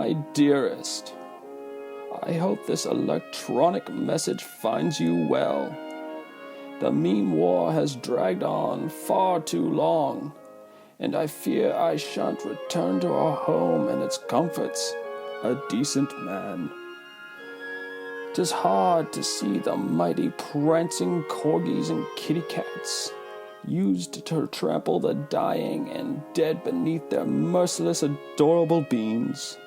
My dearest, I hope this electronic message finds you well. The meme war has dragged on far too long, and I fear I shan't return to our home and its comforts, a decent man. 'Tis hard to see the mighty prancing corgis and kitty cats, used to trample the dying and dead beneath their merciless, adorable beams.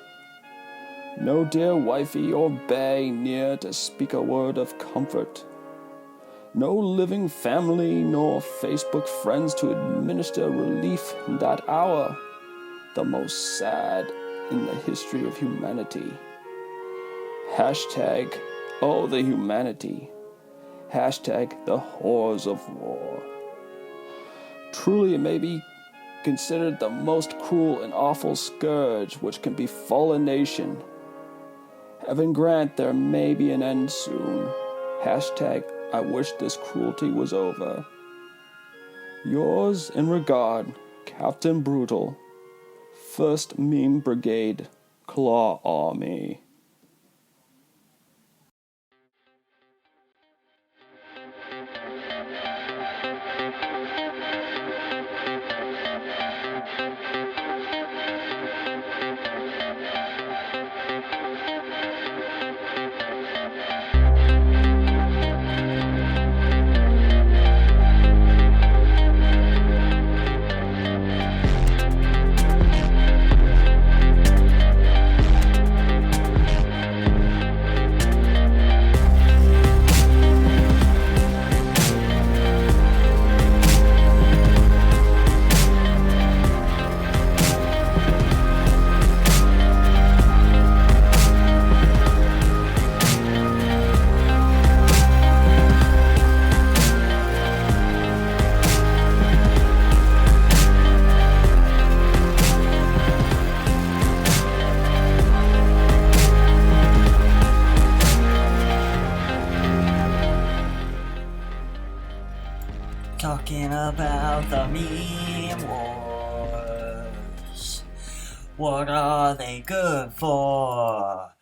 No dear wifey or bae near to speak a word of comfort. No living family nor Facebook friends to administer relief in that hour, the most sad in the history of humanity. Hashtag, oh the humanity. Hashtag, the horrors of war. Truly it may be considered the most cruel and awful scourge which can befall a nation. Heaven grant there may be an end soon. Hashtag, I wish this cruelty was over. Yours in regard, Captain Brutal, 1st Meme Brigade, Claw Army. Talking about the meme wars. What are they good for?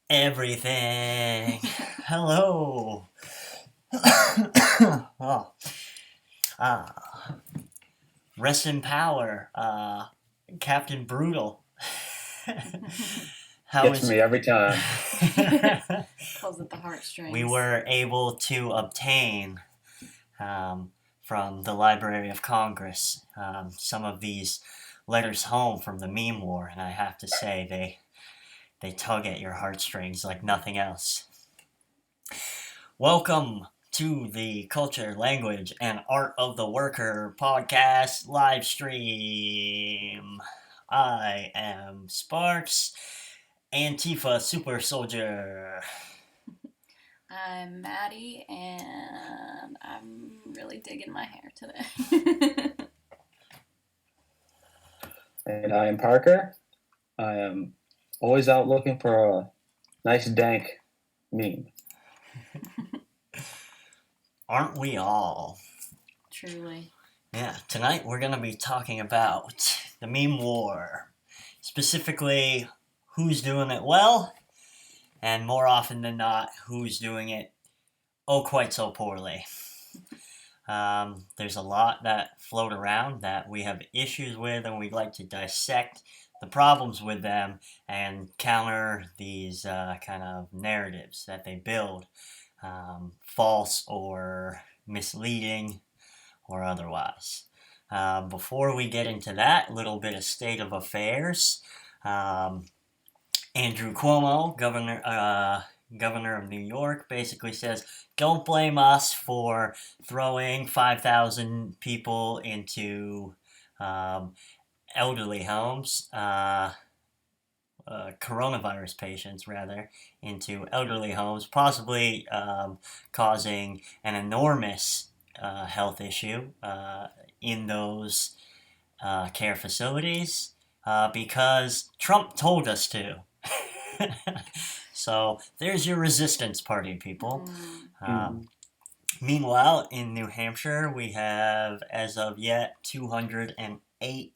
Everything. Hello. Oh. Rest in power, Captain Brutal. Gets me every time. Pulls at the heartstrings. We were able to obtain from the Library of Congress some of these letters home from the meme war, and I have to say they tug at your heartstrings like nothing else. Welcome to the Culture, Language, and Art of the Worker podcast live stream. I am Sparks, Antifa Super Soldier. I'm Maddie, and I'm really digging my hair today. And I am Parker. I am always out looking for a nice dank meme. Aren't we all? Truly. Yeah, tonight we're going to be talking about the meme war. Specifically, who's doing it well, and more often than not, who's doing it quite so poorly. There's a lot that float around that we have issues with, and we'd like to dissect the problems with them and counter these kind of narratives that they build, false or misleading or otherwise. Before we get into that, a little bit of state of affairs. Andrew Cuomo, governor of New York, basically says, don't blame us for throwing 5,000 people into elderly homes, coronavirus patients, rather, into elderly homes, possibly causing an enormous health issue in those care facilities because Trump told us to. So there's your resistance party, people. Meanwhile, in New Hampshire, we have, as of yet, 208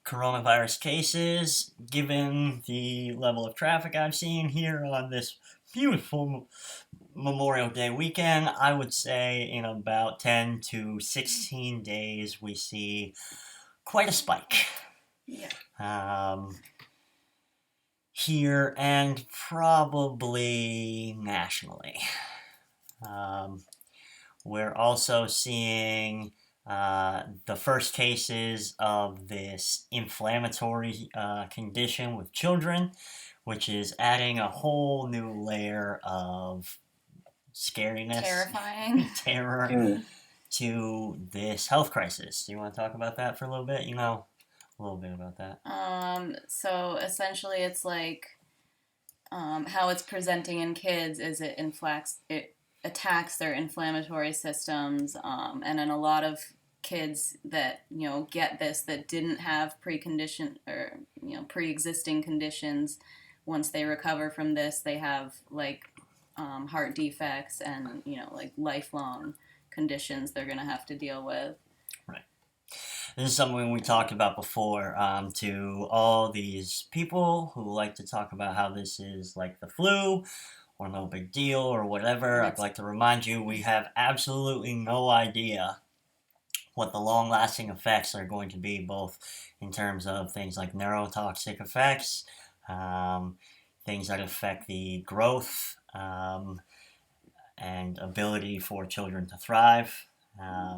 coronavirus cases, given the level of traffic I've seen here on this beautiful Memorial Day weekend, I would say in about 10 to 16 days we see quite a spike. Yeah. Here and probably nationally. We're also seeing the first cases of this inflammatory condition with children, which is adding a whole new layer of scariness, Terrifying. terror Mm. to this health crisis. Do you want to talk about that for a little bit? You know a little bit about that. So essentially it's like how it's presenting in kids is it attacks their inflammatory systems, and in a lot of kids that get this that didn't have pre-existing conditions, once they recover from this they have like heart defects and like lifelong conditions they're gonna have to deal with. This is something we talked about before, to all these people who like to talk about how this is like the flu or no big deal or whatever. I'd like to remind you we have absolutely no idea what the long-lasting effects are going to be, both in terms of things like neurotoxic effects, things that affect the growth and ability for children to thrive.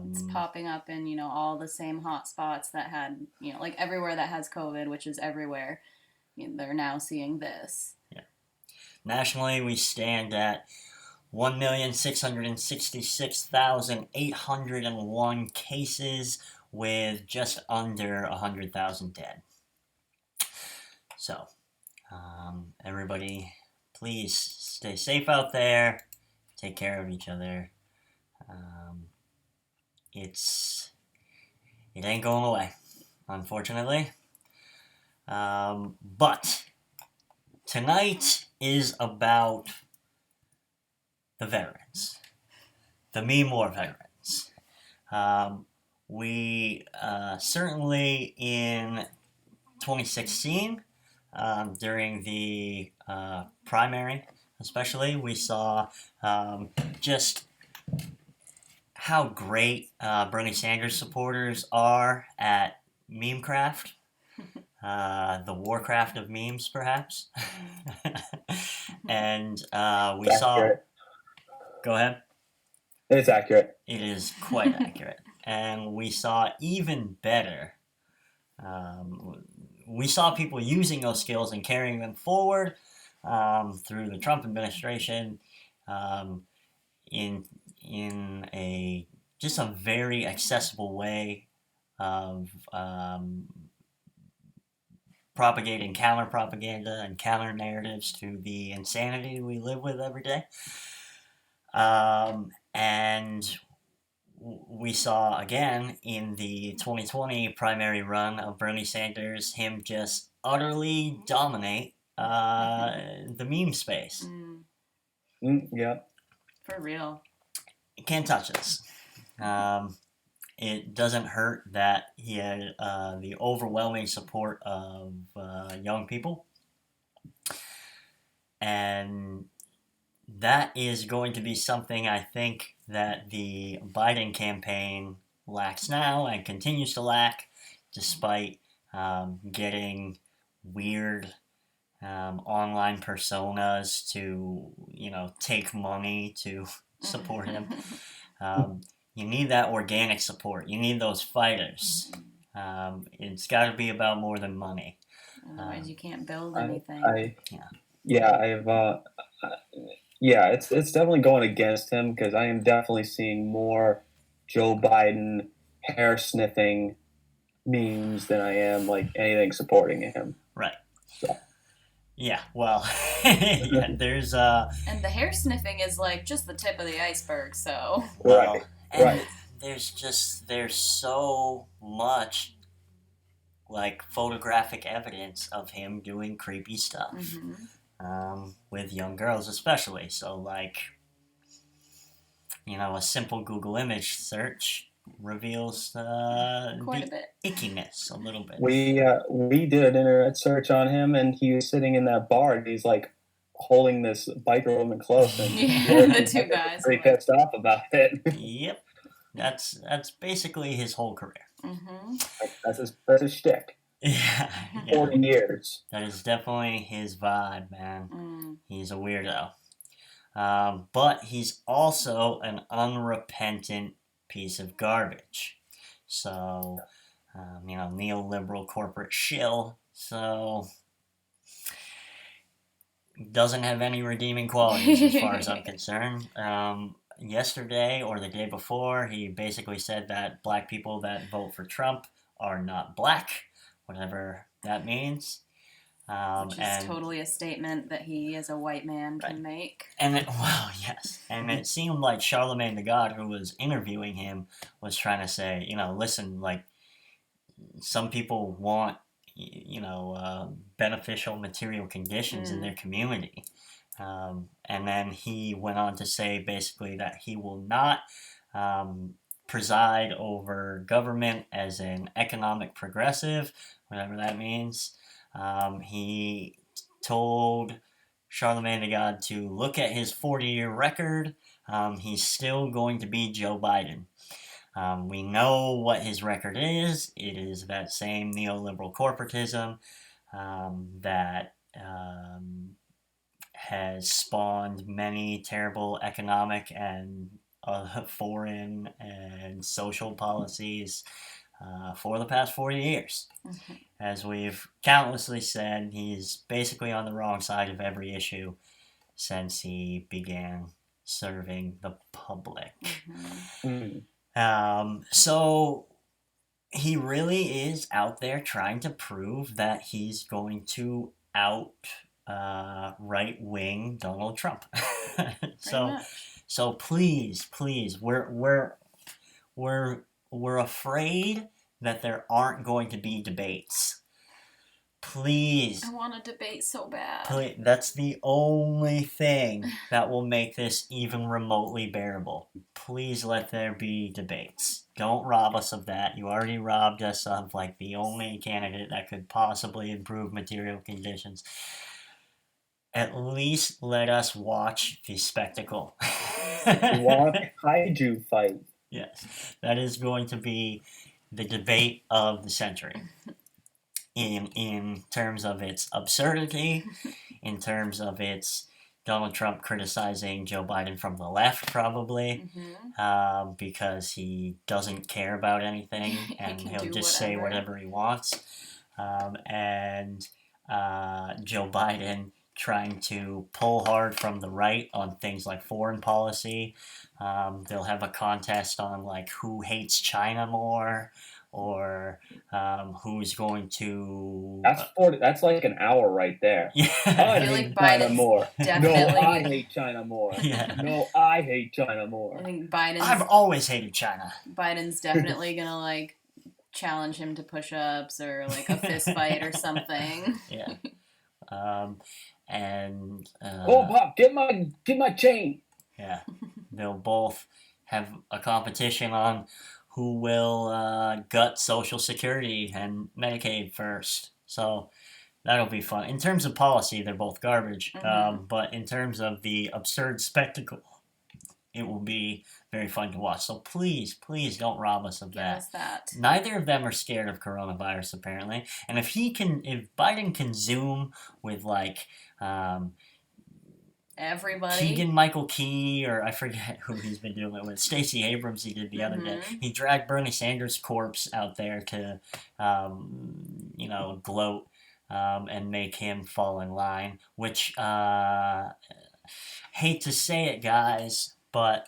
It's popping up in all the same hot spots that had like everywhere that has COVID, which is everywhere. They're now seeing this. Yeah. Nationally, we stand at 1,666,801 cases with just under 100,000 dead. So, everybody, please stay safe out there. Take care of each other. It ain't going away, unfortunately. But tonight is about the veterans, the meme war veterans. We certainly in 2016, during the primary especially, we saw just how great Bernie Sanders supporters are at meme craft. The Warcraft of memes, perhaps. And we It's saw... accurate. Go ahead. It's accurate. It is quite accurate. And we saw even better. We saw people using those skills and carrying them forward through the Trump administration in a just a very accessible way of propagating counter propaganda and counter narratives to the insanity we live with every day. And we saw again in the 2020 primary run of Bernie Sanders him just utterly dominate the meme space. Yeah. For real. You can't touch us. It doesn't hurt that he had the overwhelming support of young people. And that is going to be something I think that the Biden campaign lacks now and continues to lack, despite getting weird online personas to, take money to support him. You need that organic support. You need those fighters. It's got to be about more than money. Otherwise, you can't build anything. It's definitely going against him because I am definitely seeing more Joe Biden hair sniffing memes than I am like anything supporting him. Right. So. Yeah. Well, yeah, there's and the hair sniffing is like just the tip of the iceberg. So. Right. Right. There's so much like photographic evidence of him doing creepy stuff. Mm-hmm. With young girls especially. So like, a simple Google image search reveals Quite a the bit. ickiness a little bit. We did an internet search on him, and he was sitting in that bar, and he's like holding this biker woman close, and Yeah, the two guys. pretty pissed off about it. Yep, that's basically his whole career. Mm-hmm. That's his shtick. Yeah, 40 years. that is definitely his vibe, man. Mm. He's a weirdo. But he's also an unrepentant piece of garbage. So, neoliberal corporate shill. So, doesn't have any redeeming qualities as far as I'm concerned. Yesterday or the day before, he basically said that black people that vote for Trump are not black, whatever that means. Which is totally a statement that he, as a white man, can make. And it seemed like Charlemagne the God, who was interviewing him, was trying to say, listen, like, some people want, beneficial material conditions in their community. And then he went on to say basically that he will not preside over government as an economic progressive, whatever that means. He told Charlemagne the God to look at his 40-year record. He's still going to be Joe Biden. We know what his record is. It is that same neoliberal corporatism that has spawned many terrible economic and foreign and social policies for the past 40 years. Mm-hmm. As we've countlessly said, he's basically on the wrong side of every issue since he began serving the public. Mm. So he really is out there trying to prove that he's going to out right-wing Donald Trump. So please, we're afraid that there aren't going to be debates. Please. I want a debate so bad. Please, that's the only thing that will make this even remotely bearable. Please let there be debates. Don't rob us of that. You already robbed us of like the only candidate that could possibly improve material conditions. At least let us watch the spectacle. Watch kaiju fight. Yes, that is going to be the debate of the century. In terms of its absurdity, in terms of its Donald Trump criticizing Joe Biden from the left, probably, because he doesn't care about anything and he'll just say whatever he wants. And Joe Biden trying to pull hard from the right on things like foreign policy. They'll have a contest on like who hates China more, or who's going to. That's like an hour right there. Yeah. I hate China more. Definitely. No, I hate China more. Yeah. No, I hate China more. I think Biden's. I've always hated China. Biden's definitely gonna like challenge him to push-ups or like a fist fight or something. Yeah. And oh, Pop, get my chain. Yeah, they'll both have a competition on who will gut Social Security and Medicaid first. So that'll be fun. In terms of policy, they're both garbage. But in terms of the absurd spectacle, it will be very fun to watch. So please don't rob us of that. Yes, that. Neither of them are scared of coronavirus, apparently. And if Biden can Zoom with like everybody, Keegan-Michael Key, or I forget who he's been doing it with, Stacey Abrams he did the other day. He dragged Bernie Sanders' corpse out there to, gloat and make him fall in line, which, hate to say it, guys, but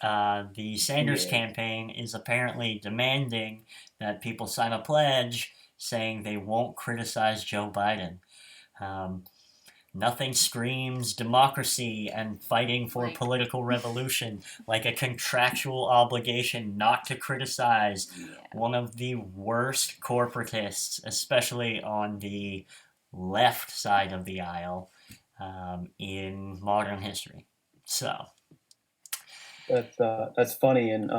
the Sanders campaign is apparently demanding that people sign a pledge saying they won't criticize Joe Biden. Nothing screams democracy and fighting for political revolution like a contractual obligation not to criticize one of the worst corporatists, especially on the left side of the aisle, in modern history. So that's funny, and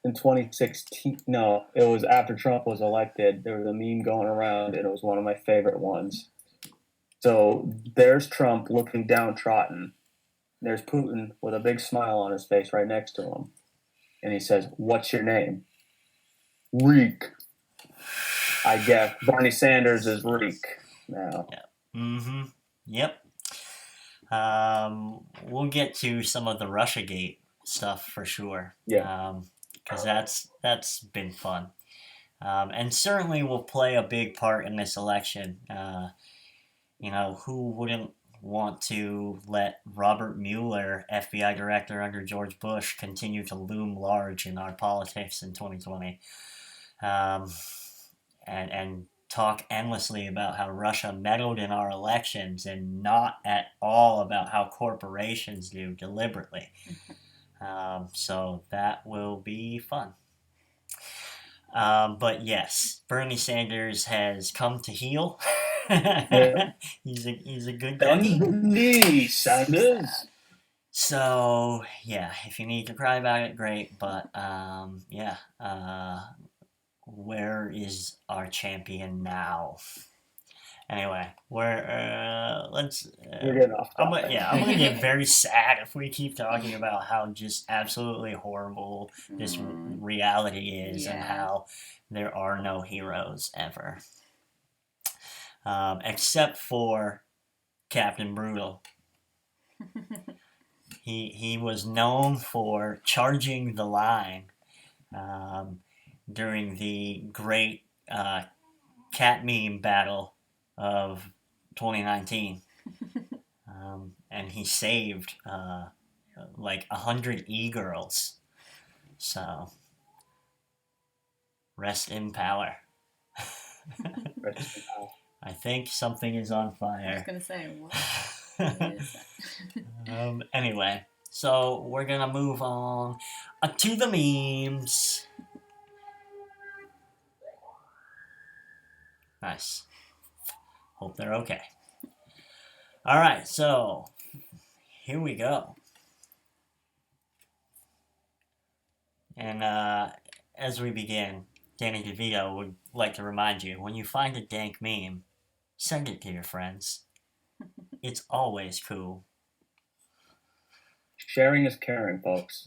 in 2016. No, it was after Trump was elected. There was a meme going around, and it was one of my favorite ones. So there's Trump looking downtrodden. There's Putin with a big smile on his face right next to him. And he says, "What's your name?" Reek. I guess Bernie Sanders is Reek now. Mm-hmm. Yep. We'll get to some of the Russiagate stuff for sure. Yeah. Because that's been fun. And certainly will play a big part in this election. Who wouldn't want to let Robert Mueller, FBI director under George Bush, continue to loom large in our politics in 2020? And talk endlessly about how Russia meddled in our elections and not at all about how corporations do deliberately. So that will be fun. But yes, Bernie Sanders has come to heel. Yeah. He's a good Bend guy. the knee, Sanders. So yeah, if you need to cry about it, great. But where is our champion now? Anyway, We're getting off I'm topic. gonna get very sad if we keep talking about how just absolutely horrible this reality is and how there are no heroes ever, except for Captain Brutal. He was known for charging the line during the great cat meme battle of 2019. And he saved like 100 e-girls. So, rest in power. I think something is on fire. I was going to say, what is that? Anyway, so we're going to move on to the memes. Nice. Hope they're okay. All right, so here we go. And as we begin, Danny DeVito would like to remind you, when you find a dank meme, send it to your friends. It's always cool. Sharing is caring, folks.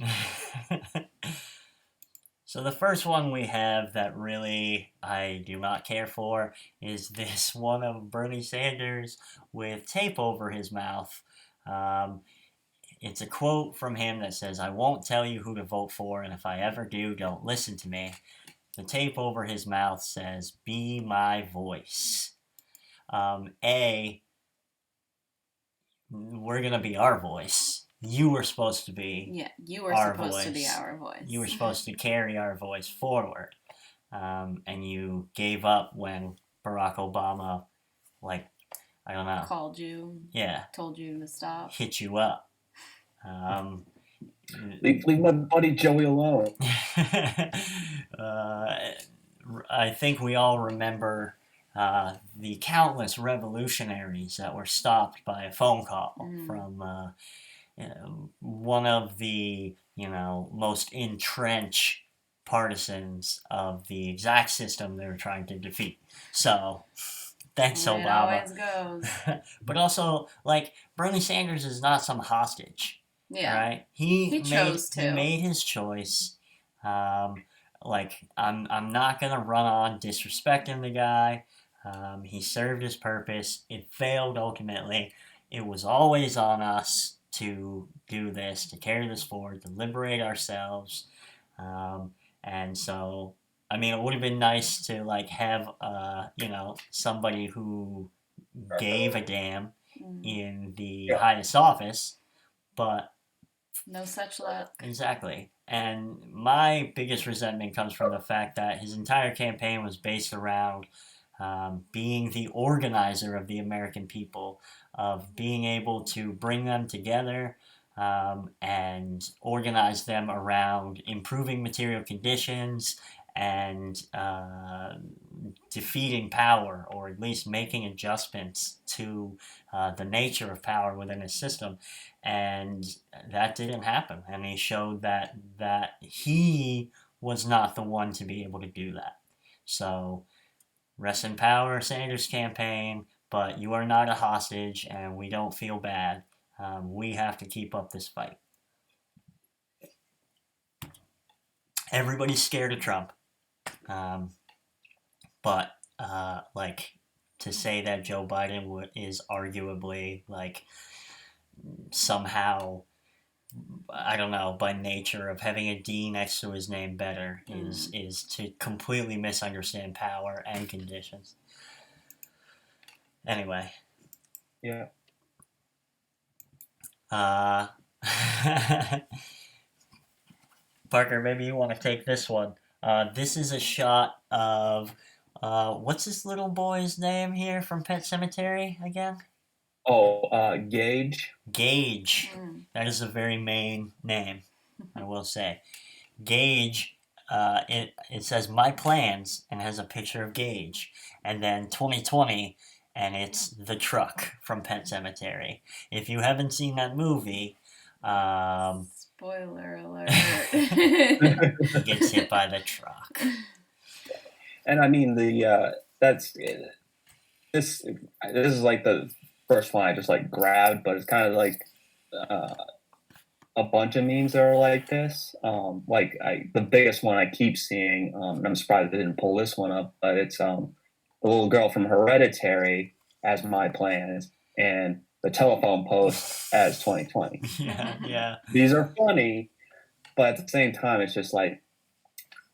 So the first one we have that really I do not care for is this one of Bernie Sanders with tape over his mouth. It's a quote from him that says, "I won't tell you who to vote for, and if I ever do, don't listen to me." The tape over his mouth says, "Be my voice." We're going to be our voice. You were supposed to be you were supposed to be our voice. You were supposed to carry our voice forward. And you gave up when Barack Obama, called you. Yeah. Told you to stop. Hit you up. Leave my buddy Joey alone. I think we all remember the countless revolutionaries that were stopped by a phone call from one of the most entrenched partisans of the exact system they were trying to defeat. So thanks, Obama. It always goes. But also, Bernie Sanders is not some hostage. Yeah. Right? He chose to. He made his choice. I'm not gonna run on disrespecting the guy. He served his purpose. It failed ultimately. It was always on us to do this, to carry this forward, to liberate ourselves. And so, it would have been nice to have somebody who gave a damn in the highest office, but no such luck. Exactly. And my biggest resentment comes from the fact that his entire campaign was based around being the organizer of the American people, of being able to bring them together and organize them around improving material conditions and defeating power, or at least making adjustments to the nature of power within his system. And that didn't happen. And he showed that he was not the one to be able to do that. So, rest in power, Sanders campaign, but you are not a hostage, and we don't feel bad. We have to keep up this fight. Everybody's scared of Trump. But, like, to say that Joe Biden is arguably, like, somehow, I don't know, by nature of having a D next to his name better is to completely misunderstand power and conditions. Anyway. Yeah. Parker, maybe you want to take this one. This is a shot of, what's this little boy's name here from Pet Sematary again? Oh, Gage. Gage. That is a very main name, I will say. Gage, it says My Plans and has a picture of Gage. And then 2020, and it's the truck from Pet Sematary. If you haven't seen that movie, spoiler alert. he gets hit by the truck. And I mean this is like the first one I just like grabbed, but it's kind of like a bunch of memes that are like this. The biggest one I keep seeing, and I'm surprised they didn't pull this one up, but it's the little girl from Hereditary as My Plans and the telephone post as 2020. Yeah. These are funny, but at the same time, it's just like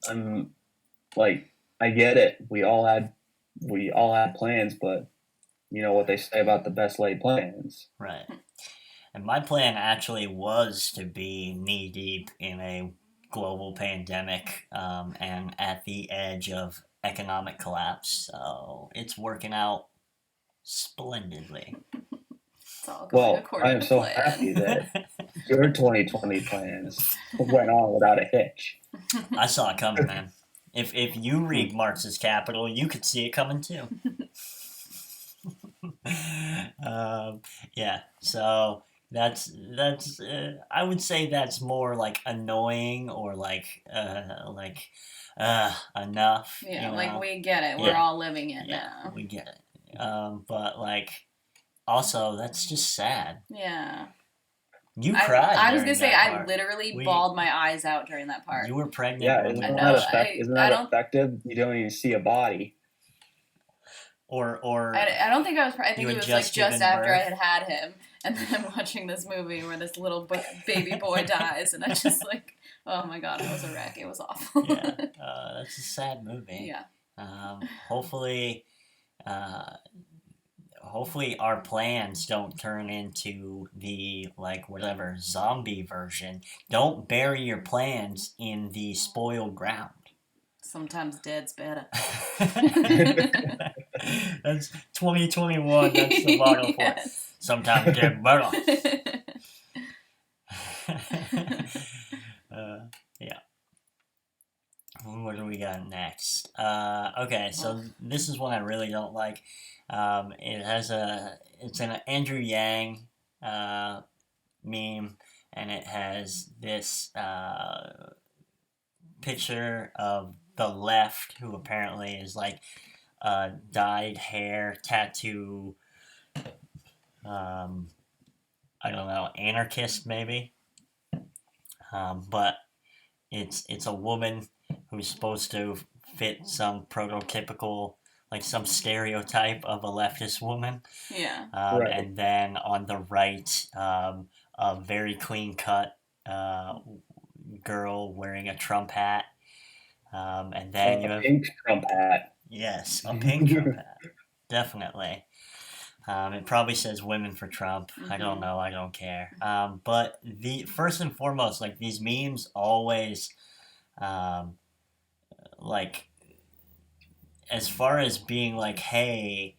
I get it. We all had plans, but you know what they say about the best laid plans. Right. And my plan actually was to be knee deep in a global pandemic and at the edge of economic collapse. So it's working out splendidly. It's all going according I am to so plan. happy that your 2020 plans went on without a hitch. I saw it coming, man. If you read Marx's Capital, you could see it coming too. Yeah, so that's I would say that's more like annoying or like enough. Yeah, you know? like we get it. We're all living it now. We get it. But like, also that's just sad. Yeah. You cried. I was gonna say part. I literally bawled my eyes out during that part. You were pregnant. Yeah, isn't that effective? You don't even see a body. Or I don't think I was. I think it was like just after birth. I had him, and then I'm watching this movie where this little baby boy dies, and I just like, oh my god, I was a wreck. It was awful. Yeah, that's a sad movie. Yeah. Hopefully our plans don't turn into the like whatever zombie version. Don't bury your plans in the spoiled ground. Sometimes dead's better. That's 2021. That's the motto for it. Sometimes dead better. Yeah. What do we got next? Okay, so this is one I really don't like. It's an Andrew Yang meme, and it has this picture of the left, who apparently is like dyed hair, tattoo, I don't know, anarchist maybe. But it's a woman who's supposed to fit some prototypical, like some stereotype of a leftist woman. Yeah. Right. And then on the right, a very clean cut girl wearing a Trump hat. And then you have pink Trump hat. Yes, a pink Trump hat. Definitely. It probably says "Women for Trump." Mm-hmm. I don't know. I don't care. But the first and foremost, like these memes always, like, as far as being like, hey,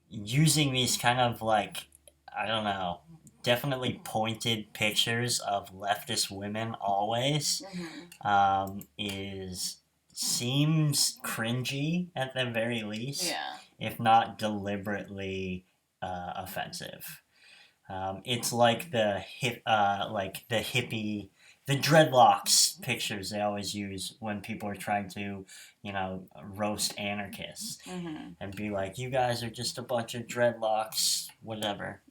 using these kind of like, I don't know, definitely pointed pictures of leftist women always, seems cringy at the very least. Yeah. If not deliberately offensive. It's like the hippie the dreadlocks pictures they always use when people are trying to, roast anarchists and be like, you guys are just a bunch of dreadlocks, whatever.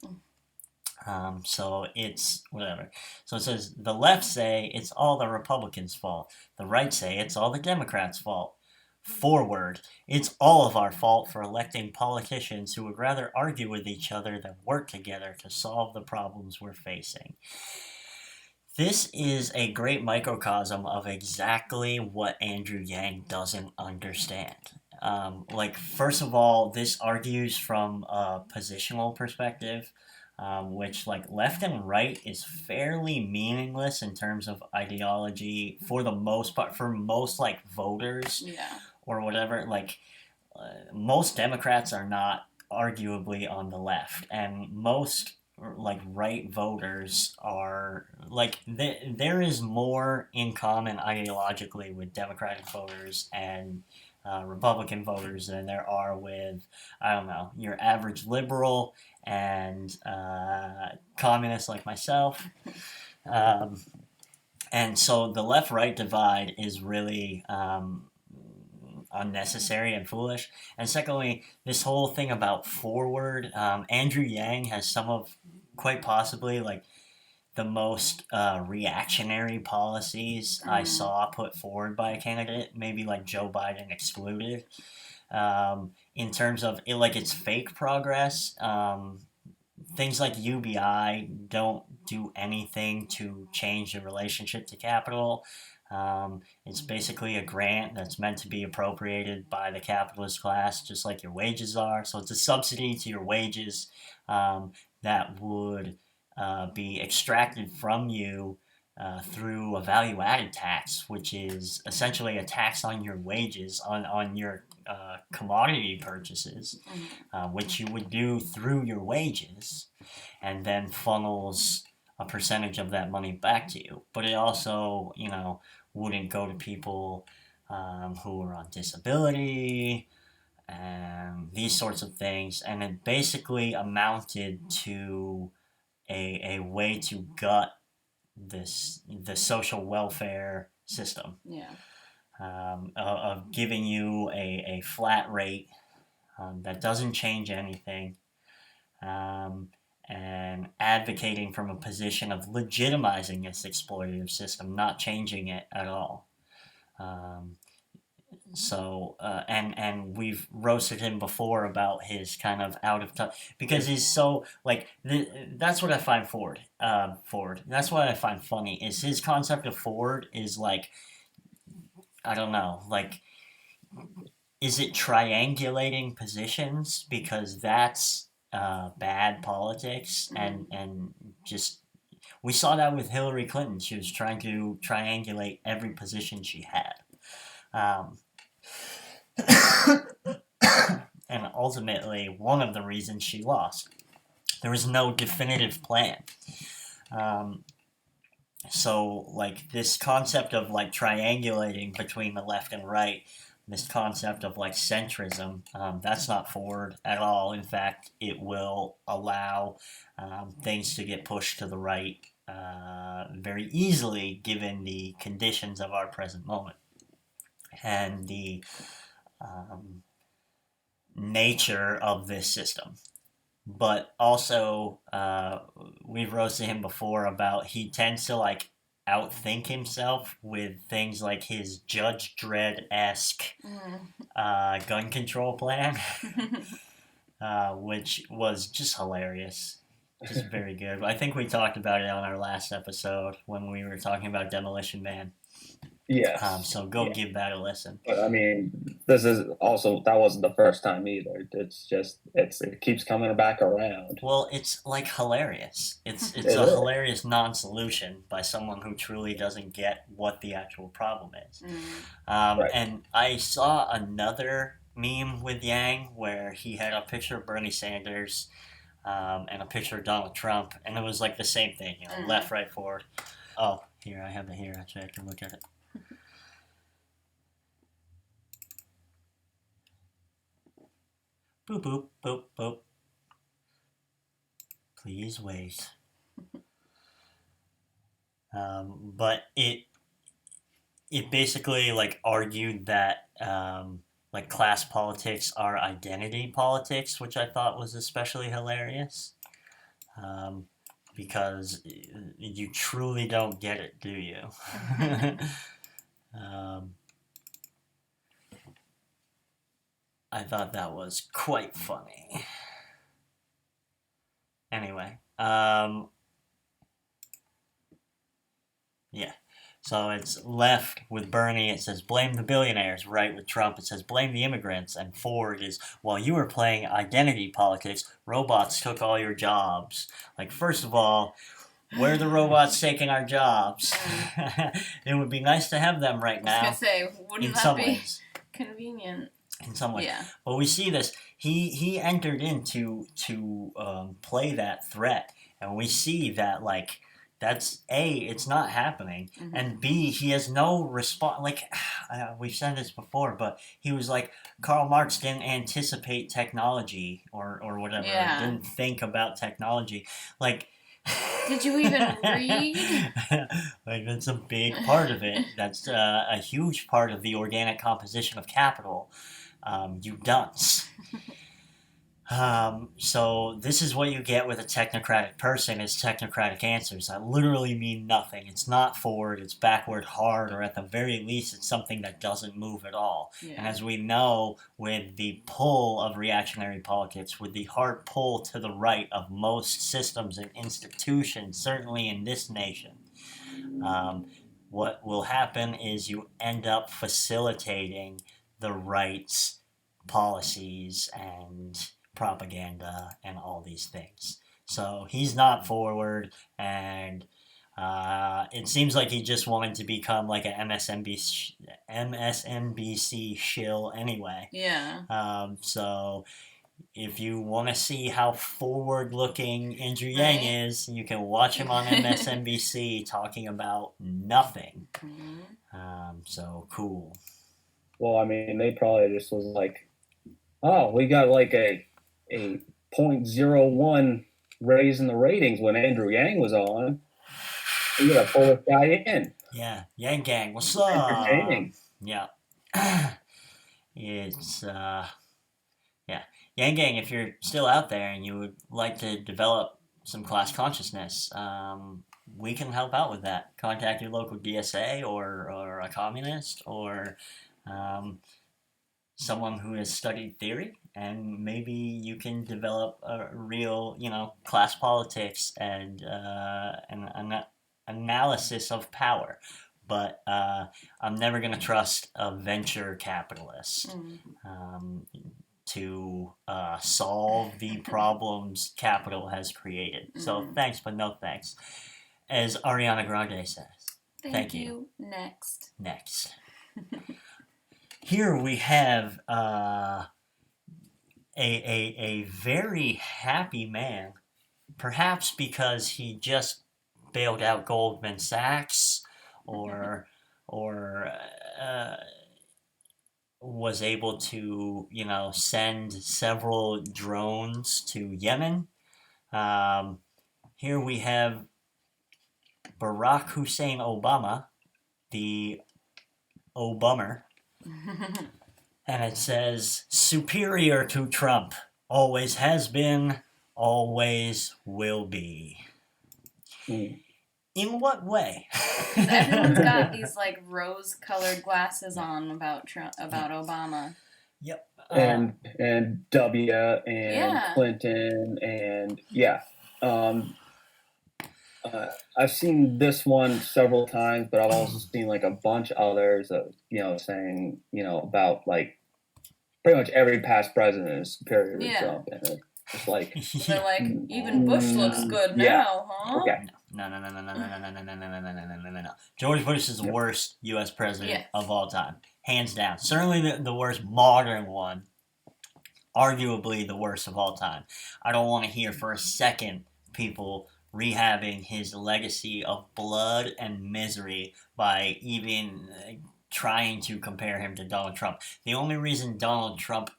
So it's whatever. So it says the left say it's all the Republicans' fault. The right say it's all the Democrats' fault. Forward, it's all of our fault for electing politicians who would rather argue with each other than work together to solve the problems we're facing. This is a great microcosm of exactly what Andrew Yang doesn't understand. First of all, this argues from a positional perspective, which, left and right is fairly meaningless in terms of ideology for the most part, for most, voters or whatever. Most Democrats are not arguably on the left, and most right voters are there is more in common ideologically with Democratic voters and Republican voters than there are with, I don't know, your average liberal and communists like myself. And so the left-right divide is really unnecessary and foolish. And secondly, this whole thing about forward, Andrew Yang has some of, quite possibly, the most reactionary policies I saw put forward by a candidate, maybe Joe Biden excluded, in terms of it's fake progress. Things like UBI don't do anything to change the relationship to capital. It's basically a grant that's meant to be appropriated by the capitalist class, just like your wages are. So it's a subsidy to your wages that would be extracted from you through a value-added tax, which is essentially a tax on your wages, on your commodity purchases, which you would do through your wages, and then funnels a percentage of that money back to you. But it also, wouldn't go to people who are on disability and these sorts of things. And it basically amounted to a way to gut the social welfare system. Yeah. Of giving you a flat rate that doesn't change anything, and advocating from a position of legitimizing this exploitative system, not changing it at all. And we've roasted him before about his kind of out of touch, because he's so that's what I find Ford. That's what I find funny is his concept of Ford is I don't know, is it triangulating positions, because that's bad politics, and just we saw that with Hillary Clinton. She was trying to triangulate every position she had. And ultimately, one of the reasons she lost, there was no definitive plan. So, this concept of, triangulating between the left and right, this concept of, centrism, that's not Ford at all. In fact, it will allow things to get pushed to the right very easily, given the conditions of our present moment and the nature of this system. But also, we've roasted him before about he tends to outthink himself with things like his Judge Dredd-esque gun control plan, which was just hilarious. Just very good. I think we talked about it on our last episode when we were talking about Demolition Man. Yeah. So go give that a listen. But I mean, this is also, that wasn't the first time either. It's just it keeps coming back around. Well, it's hilarious. It's It a is. hilarious non-solution by someone who truly doesn't get what the actual problem is. Right. And I saw another meme with Yang where he had a picture of Bernie Sanders and a picture of Donald Trump, and it was the same thing, left, right, forward. Oh, here, I have it here. Actually, I can look at it. Boop, boop, boop, boop. Please wait. But it basically like argued that like class politics are identity politics, which I thought was especially hilarious. Um, because you truly don't get it, do you? um, I thought that was quite funny. Anyway, yeah. So it's left with Bernie, it says blame the billionaires. Right with Trump, it says blame the immigrants. And Ford is, while you were playing identity politics, robots took all your jobs. Like, first of all, where are the robots taking our jobs? It would be nice to have them right I now. was gonna say, wouldn't In that some be ways. convenient? In some ways. Yeah. But we see this. He entered in to play that threat. And we see that, like, that's A, it's not happening, Mhm. and B, he has no response. Like, we've said this before, but he was like, Karl Marx didn't anticipate technology or whatever, Yeah. didn't think about technology. Like, Did you even read? Like, that's a big part of it. That's a huge part of the organic composition of capital. You dunce. So this is what you get with a technocratic person is technocratic answers that literally mean nothing. It's not forward, it's backward hard, or at the very least it's something that doesn't move at all. Yeah. And as we know, with the pull of reactionary politics, with the hard pull to the right of most systems and institutions, certainly in this nation, what will happen is you end up facilitating the right's policies and propaganda and all these things. So he's not forward, and it seems like he just wanted to become like an MSNBC shill anyway. Yeah. So if you want to see how forward-looking Andrew Yang Right. is, you can watch him on MSNBC talking about nothing. Mhm. So cool. Well, I mean, they probably just was like, oh, we got like a 0.01 raise in the ratings when Andrew Yang was on. We gotta pull this guy in. Yeah, Yang Gang, what's up? Entertaining. Yeah. It's yeah. Yang Gang, if you're still out there and you would like to develop some class consciousness, we can help out with that. Contact your local DSA or a communist or someone who has studied theory, and maybe you can develop a real, class politics and an analysis of power. But I'm never going to trust a venture capitalist to solve the problems capital has created. So thanks, but no thanks. As Ariana Grande says. Thank you. Next. Here we have a very happy man, perhaps because he just bailed out Goldman Sachs, or was able to send several drones to Yemen. Here we have Barack Hussein Obama, the Obummer. And it says, superior to Trump, always has been, always will be. Mm. In what way? Everyone's got these like rose-colored glasses on about Obama. Yep. And W and Yeah. Clinton and yeah. I've seen this one several times, but I've also seen like a bunch of others of saying about like pretty much every past president is superior to Yeah. Trump, and it's just like They're like, even Bush looks good Yeah. now, huh? okay, No. George Bush is the Yep. worst U.S. president Yeah. of all time. Hands down. Certainly the worst modern one. Arguably the worst of all time. I don't want to hear for a second people rehabbing his legacy of blood and misery by even trying to compare him to Donald Trump. The only reason Donald Trump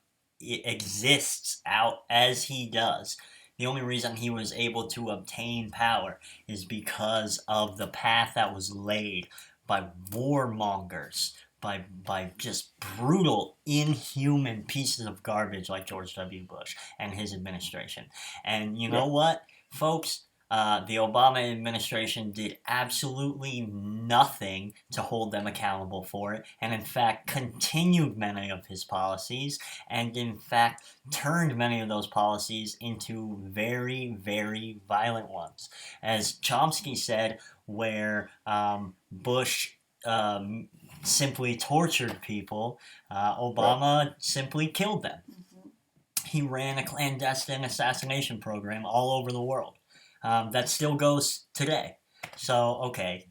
exists out as he does The only reason he was able to obtain power is because of the path that was laid by warmongers, by just brutal, inhuman pieces of garbage like George W. Bush and his administration. And you know what, folks? The Obama administration did absolutely nothing to hold them accountable for it, and in fact continued many of his policies, and in fact turned many of those policies into very, very violent ones. As Chomsky said, where Bush simply tortured people, Obama simply killed them. He ran a clandestine assassination program all over the world. That still goes today. So okay,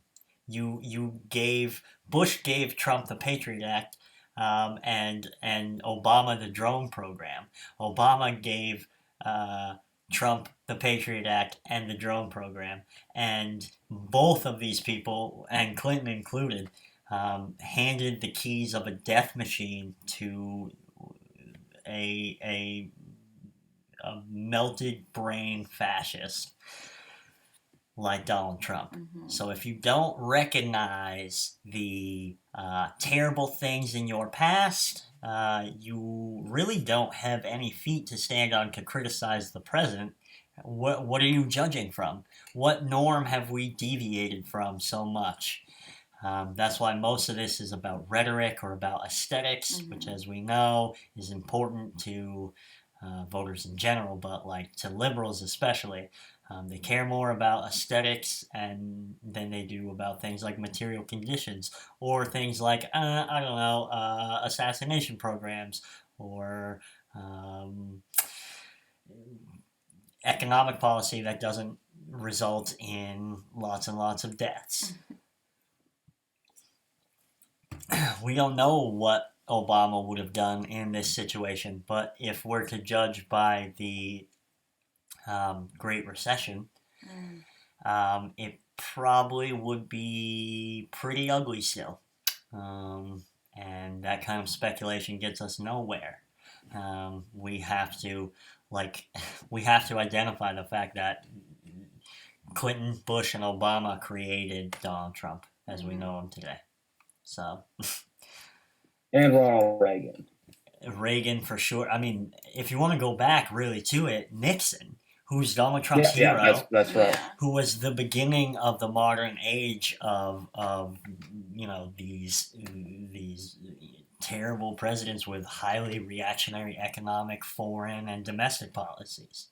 Bush gave Trump the Patriot Act, and Obama the drone program. Obama gave Trump the Patriot Act and the drone program, and both of these people, and Clinton included, handed the keys of a death machine to a melted brain fascist like Donald Trump. So if you don't recognize the terrible things in your past, you really don't have any feet to stand on to criticize the present. What are you judging from? What norm have we deviated from so much? That's why most of this is about rhetoric or about aesthetics, which, as we know, is important to voters in general, but like to liberals especially. They care more about aesthetics than they do about things like material conditions or things like, I don't know, assassination programs or economic policy that doesn't result in lots and lots of deaths. We don't know what Obama would have done in this situation, but if we're to judge by the Great Recession, it probably would be pretty ugly still. And that kind of speculation gets us nowhere. We have to identify the fact that Clinton, Bush, and Obama created Donald Trump as we know him today. So, and Ronald Reagan. Reagan for sure. I mean, if you want to go back really to it, Nixon, who's Donald Trump's hero, that's right. Who was the beginning of the modern age of these terrible presidents with highly reactionary economic, foreign, and domestic policies.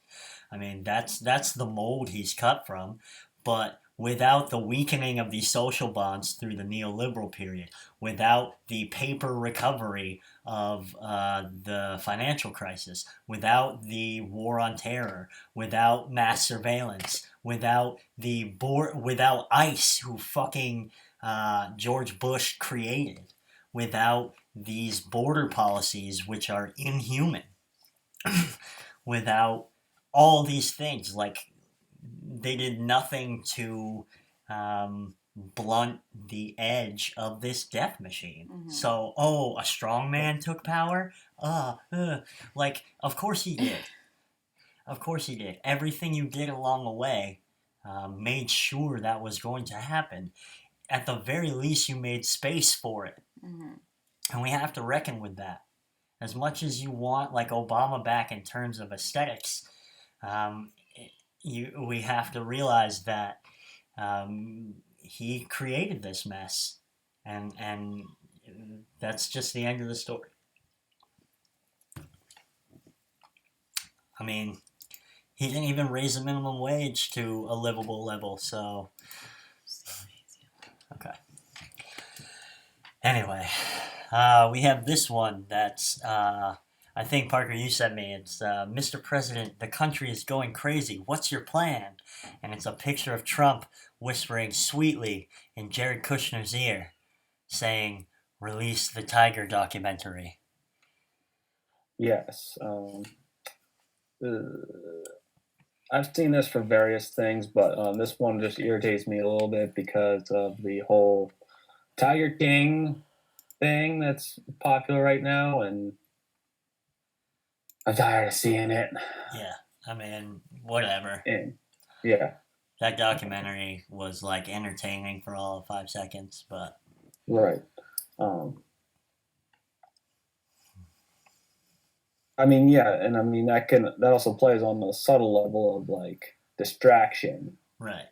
I mean, that's the mold he's cut from, but without the weakening of these social bonds through the neoliberal period, without the paper recovery of the financial crisis, without the war on terror, without mass surveillance, without without ICE, who fucking George Bush created, without these border policies which are inhuman, without all these things, like, they did nothing to blunt the edge of this death machine. So, a strong man took power? Like, of course he did. Of course he did. Everything you did along the way made sure that was going to happen. At the very least, you made space for it. And we have to reckon with that. As much as you want, like, Obama back in terms of aesthetics, we have to realize that he created this mess, and that's just the end of the story. I mean, he didn't even raise the minimum wage to a livable level, so okay. Anyway, we have this one that's I think, Parker, you sent me. It's, Mr. President, the country is going crazy. What's your plan? And it's a picture of Trump whispering sweetly in Jared Kushner's ear, saying, release the Tiger documentary. Yes. I've seen this for various things, but this one just irritates me a little bit because of the whole Tiger King thing that's popular right now, and I'm tired of seeing it. Yeah. I mean, whatever. And yeah, That documentary was like entertaining for all of 5 seconds, but right. Um, I mean, yeah, and I mean that also plays on the subtle level of like distraction. right.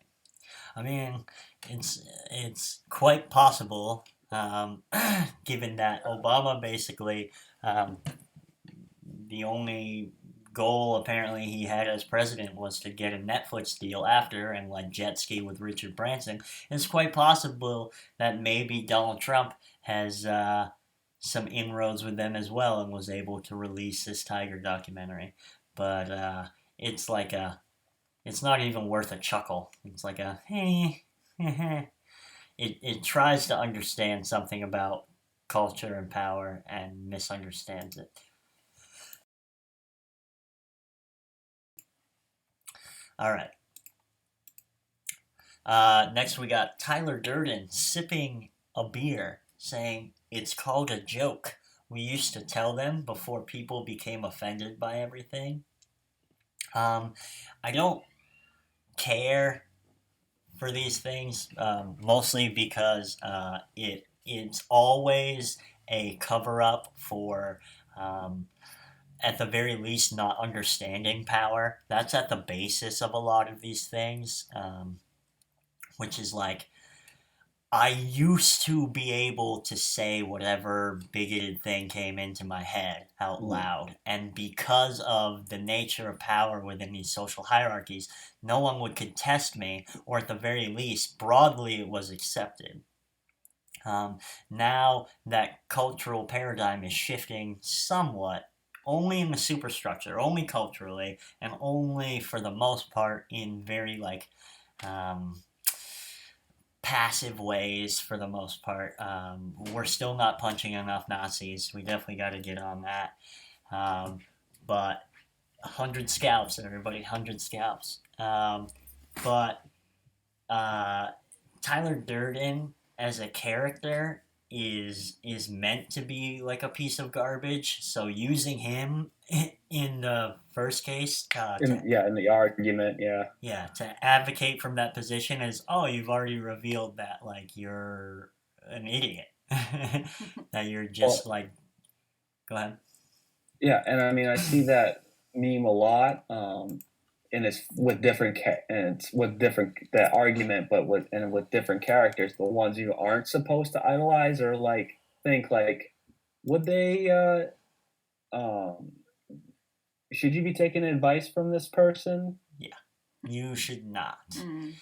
I mean, it's quite possible, given that Obama basically um, the only goal apparently he had as president was to get a Netflix deal after and like jet ski with Richard Branson. It's quite possible that maybe Donald Trump has some inroads with them as well and was able to release this Tiger documentary. But it's like a, it's not even worth a chuckle. It's like a, hey, it tries to understand something about culture and power and misunderstands it. All right. Next, we got Tyler Durden sipping a beer, saying it's called a joke. We used to tell them before people became offended by everything. I don't care for these things, mostly because it's always a cover up for, at the very least, not understanding power. That's at the basis of a lot of these things. Which is like, I used to be able to say whatever bigoted thing came into my head out loud, and because of the nature of power within these social hierarchies, no one would contest me, or at the very least, broadly it was accepted. Now that cultural paradigm is shifting somewhat, only in the superstructure, only culturally, and only for the most part in very like passive ways for the most part. We're still not punching enough Nazis. We definitely got to get on that. But 100 scalps, everybody, 100 scalps. But Tyler Durden as a character is meant to be like a piece of garbage. So using him in the first case, In the argument, yeah. yeah, to advocate from that position is, oh, you've already revealed that like you're an idiot, that you're just Well, like, go ahead. yeah, and I mean I see that meme a lot. And it's with and it's with different that argument, but with different characters. The ones you aren't supposed to idolize or like think like, would they? Um, should you be taking advice from this person? Yeah, you should not. Mm.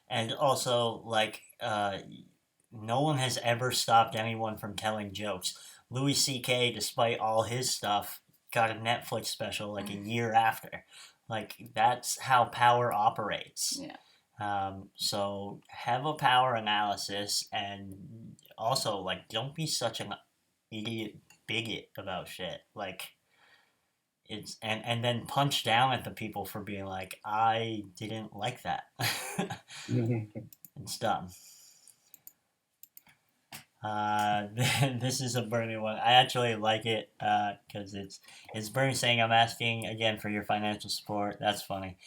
And also, like, no one has ever stopped anyone from telling jokes. Louis C.K., despite all his stuff, got a Netflix special like a year after. Like, that's how power operates. Yeah. So have a power analysis, and also, like, don't be such an idiot bigot about shit. Like, it's and then punch down at the people for being like, I didn't like that. It's dumb. This is a Bernie one. I actually like it because it's Bernie saying, "I'm asking again for your financial support." That's funny,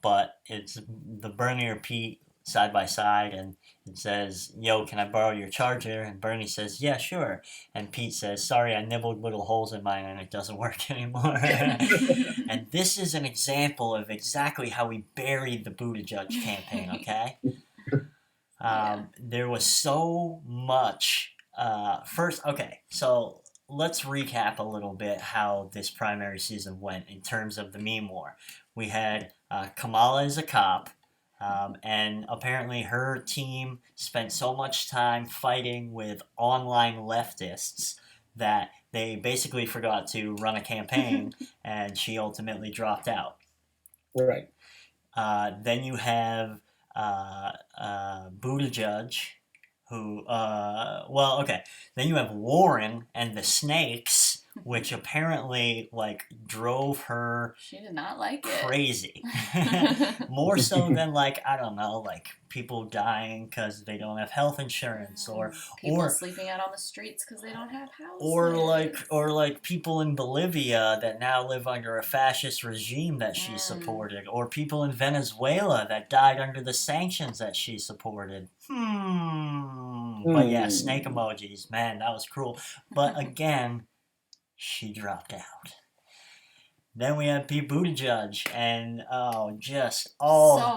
but it's the Bernie or Pete side by side, and it says, "Yo, can I borrow your charger?" And Bernie says, "Yeah, sure." And Pete says, "Sorry, I nibbled little holes in mine, and it doesn't work anymore." And this is an example of exactly how we buried the Buttigieg campaign. Okay. There was so much. First, okay, so let's recap a little bit how this primary season went in terms of the meme war. We had Kamala as a cop, and apparently her team spent so much time fighting with online leftists that they basically forgot to run a campaign, and she ultimately dropped out. Right. Then you have Buttigieg, who, well, okay. Then you have Warren and the Snakes, which apparently like drove her She did not like crazy. More so than like, I don't know, like people dying because they don't have health insurance, or people sleeping out on the streets because they don't have houses, or like people in Bolivia that now live under a fascist regime that she supported, or people in Venezuela that died under the sanctions that she supported. But yeah, snake emojis, man, that was cruel. But again, she dropped out. Then we had Pete Buttigieg, and so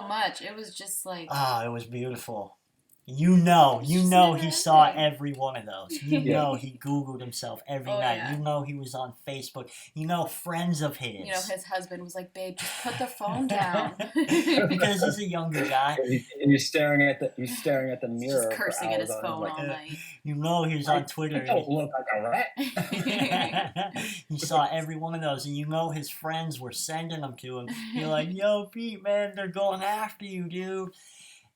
much. It was just like, it was beautiful. You know he saw every one of those. You know he Googled himself every night. Yeah. You know he was on Facebook. You know friends of his. You know his husband was like, "Babe, just put the phone down." Because he's a younger guy. You're staring at the mirror. Just cursing at his phone all night. You know he was on Twitter. You don't look like a rat. He saw every one of those, and you know his friends were sending them to him. You're like, "Yo, Pete, man, they're going after you, dude,"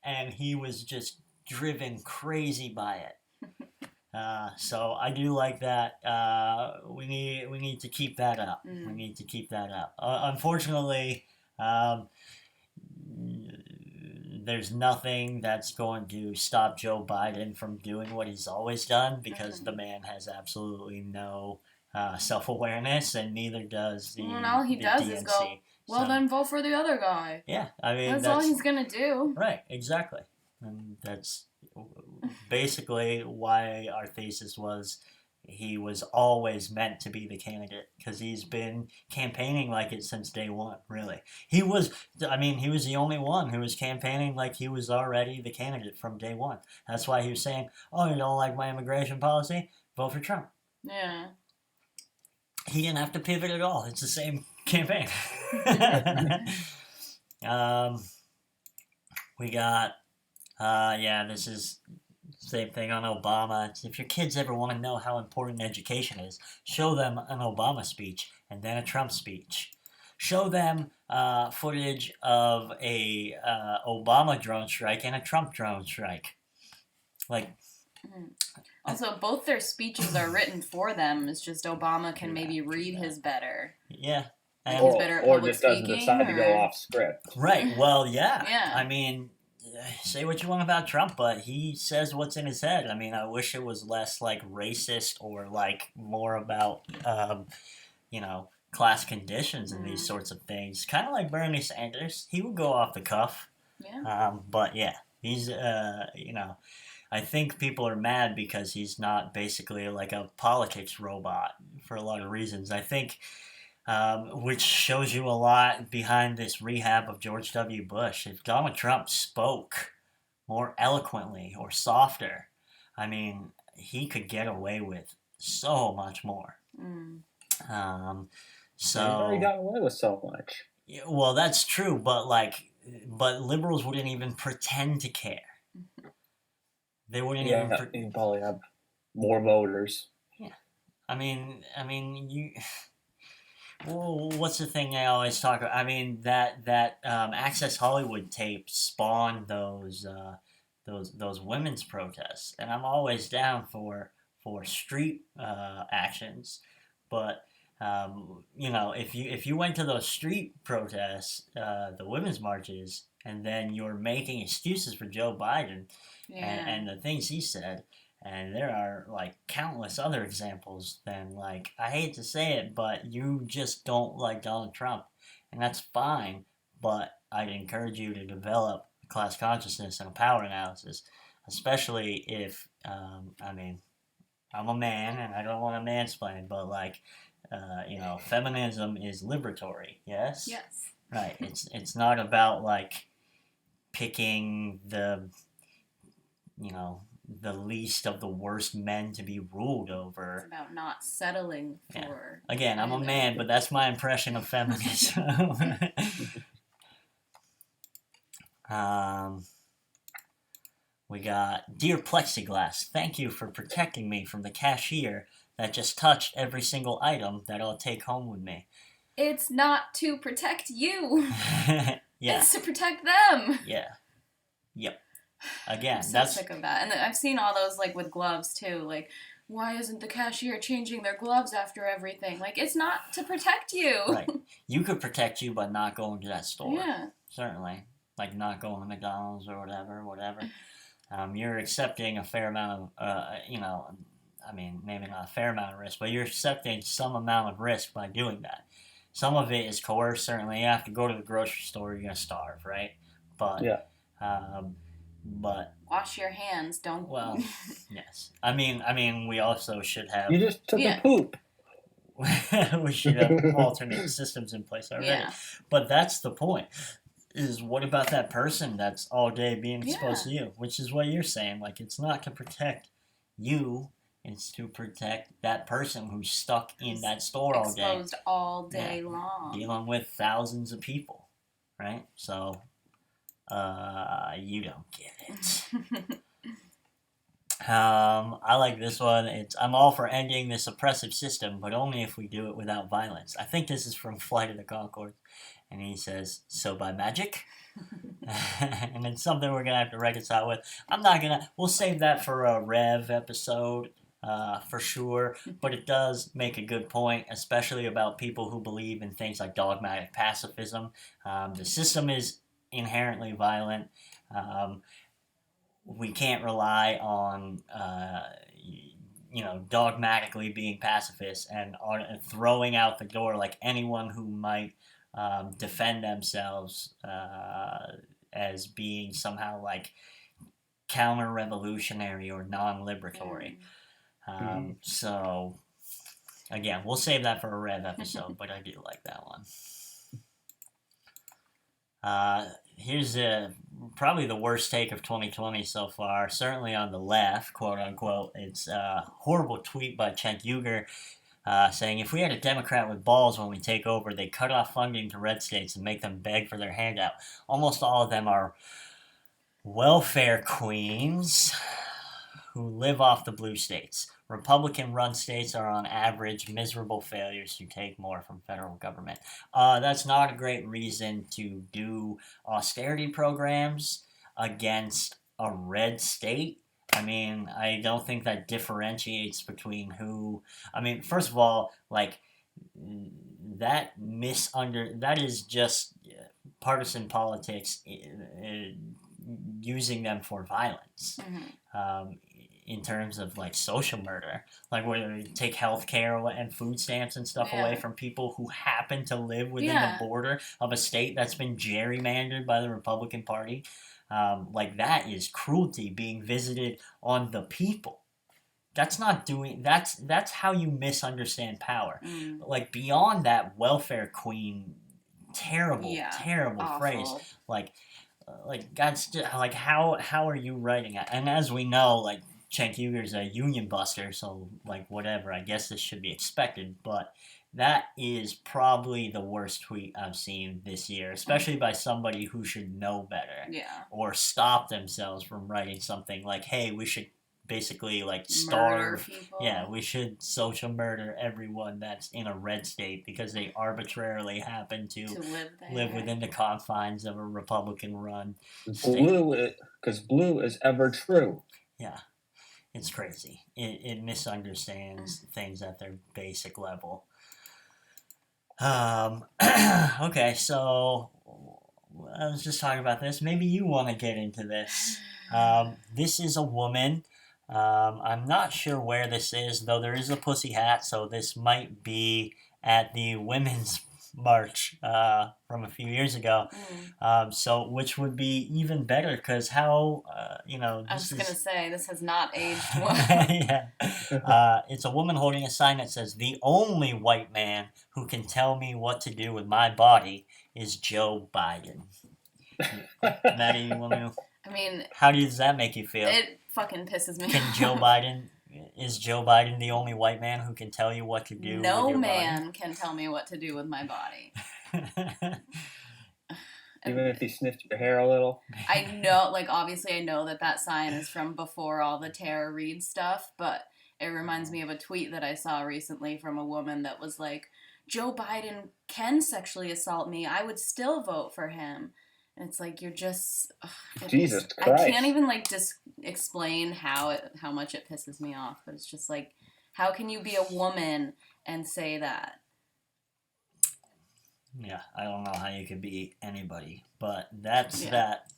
and he was just driven crazy by it. So I do like that. We need to keep that up. We need to keep that up. Unfortunately, there's nothing that's going to stop Joe Biden from doing what he's always done, because the man has absolutely no self-awareness, and neither does the all he does DNC. is go, well, then vote for the other guy. Yeah, I mean that's all he's gonna do. Right, exactly. And that's basically why our thesis was he was always meant to be the candidate, because he's been campaigning like it since day one, really. He was the only one who was campaigning like he was already the candidate from day one. That's why he was saying, "Oh, you don't like my immigration policy? Vote for Trump." Yeah. He didn't have to pivot at all. It's the same campaign. We got this is same thing on Obama. If your kids ever want to know how important education is, show them an Obama speech and then a Trump speech. Show them footage of a Obama drone strike and a Trump drone strike. Like, also, both their speeches are written for them. It's just Obama can maybe read his better. Yeah. Like he's better at public just doesn't speaking, decide to go off script. Right. Well, yeah. Yeah. I mean, say what you want about Trump, but he says what's in his head. I mean, I wish it was less like racist or like more about, class conditions and these sorts of things. Kind of like Bernie Sanders. He would go off the cuff. Yeah. But yeah, he's, I think people are mad because he's not basically like a politics robot for a lot of reasons. I think, which shows you a lot behind this rehab of George W. Bush. If Donald Trump spoke more eloquently or softer, I mean, he could get away with so much more. He's already gotten away with so much. Well, that's true, but liberals wouldn't even pretend to care. They wouldn't even. He'd probably have more voters. Yeah, I mean, you. Well, what's the thing I always talk about? I mean, that Access Hollywood tape spawned those women's protests, and I'm always down for street actions, but if you went to those street protests, the women's marches, and then you're making excuses for Joe Biden and the things he said. And there are, like, countless other examples then, like, I hate to say it, but you just don't like Donald Trump. And that's fine, but I'd encourage you to develop a class consciousness and a power analysis, especially if, I'm a man, and I don't want to mansplain, but, like, feminism is liberatory, yes? Yes. Right, it's not about, like, picking the least of the worst men to be ruled over. It's about not settling for... Yeah. Again, I'm a man, but that's my impression of feminism. We got, "Dear Plexiglass, thank you for protecting me from the cashier that just touched every single item that I'll take home with me." It's not to protect you. Yeah. It's to protect them. Yeah. Yep. Again, I'm so sick of that. And I've seen all those, like, with gloves, too. Like, why isn't the cashier changing their gloves after everything? Like, it's not to protect you. Right. You could protect you by not going to that store. Yeah. Certainly. Like not going to McDonald's or whatever. You're accepting a fair amount of, maybe not a fair amount of risk, but you're accepting some amount of risk by doing that. Some of it is coerced, certainly. You have to go to the grocery store, you're going to starve, right? But, Yeah. but Wash your hands, don't. well, yes. I mean, we also should have. You just took Yeah. a poop. We should have alternate systems in place already. Yeah. But that's the point. Is what about that person that's all day being exposed to you? Which is what you're saying. Like, it's not to protect you. It's to protect that person who's stuck in that store all day. Exposed all day long. Dealing with thousands of people. Right? So, you don't get it. I like this one. I'm all for ending this oppressive system, but only if we do it without violence. I think this is from Flight of the Conchords. And he says, so by magic? And it's something we're going to have to reconcile with. We'll save that for a Rev episode, for sure. But it does make a good point, especially about people who believe in things like dogmatic pacifism. The system is inherently violent. We can't rely on, dogmatically being pacifists and throwing out the door like anyone who might defend themselves as being somehow like counter-revolutionary or non-liberatory. So, again, we'll save that for a Rev episode, but I do like that one. Here's probably the worst take of 2020 so far, certainly on the left, quote unquote. It's a horrible tweet by Cenk Uygur saying, if we had a Democrat with balls when we take over, they cut off funding to red states and make them beg for their handout. Almost all of them are welfare queens who live off the blue states. Republican-run states are on average miserable failures who take more from federal government. That's not a great reason to do austerity programs against a red state. I mean, I don't think that differentiates between who... I mean, first of all, like, that is just partisan politics using them for violence. In terms of like social murder, like where they take health care and food stamps and stuff away from people who happen to live within the border of a state that's been gerrymandered by the Republican Party. Like that is cruelty being visited on the people. That's how you misunderstand power. Like beyond that welfare queen, terrible awful phrase. Like God's like how are you writing it? And as we know, like Cenk Uygur's a union buster, so like whatever. I guess this should be expected, but that is probably the worst tweet I've seen this year, especially by somebody who should know better. Yeah. Or stop themselves from writing something like, "Hey, we should basically like starve. Yeah, we should social murder everyone that's in a red state because they arbitrarily happen to live within the confines of a Republican-run state." Because blue is ever true. Yeah. It's crazy. It misunderstands things at their basic level. Okay, so I was just talking about this. Maybe you want to get into this. This is a woman. I'm not sure where this is, though there is a pussy hat, so this might be at the Women's March from a few years ago. So which would be even better because how I was gonna say this has not aged well. Yeah. It's a woman holding a sign that says, "The only white man who can tell me what to do with my body is Joe Biden." Maddie, you want to? I mean, how does that make you feel? It fucking pisses me off. Is Joe Biden the only white man who can tell you what to do? No with your man body? can tell me what to do with my body. Even if he sniffed your hair a little. I know, like, obviously I know that sign is from before all the Tara Reid stuff, but it reminds me of a tweet that I saw recently from a woman that was like, Joe Biden can sexually assault me. I would still vote for him. It's like you're just Jesus I Christ. can't even like just explain how much it pisses me off, but it's just like, how can you be a woman and say that? Yeah, I don't know how you could be anybody, but that's Yeah. that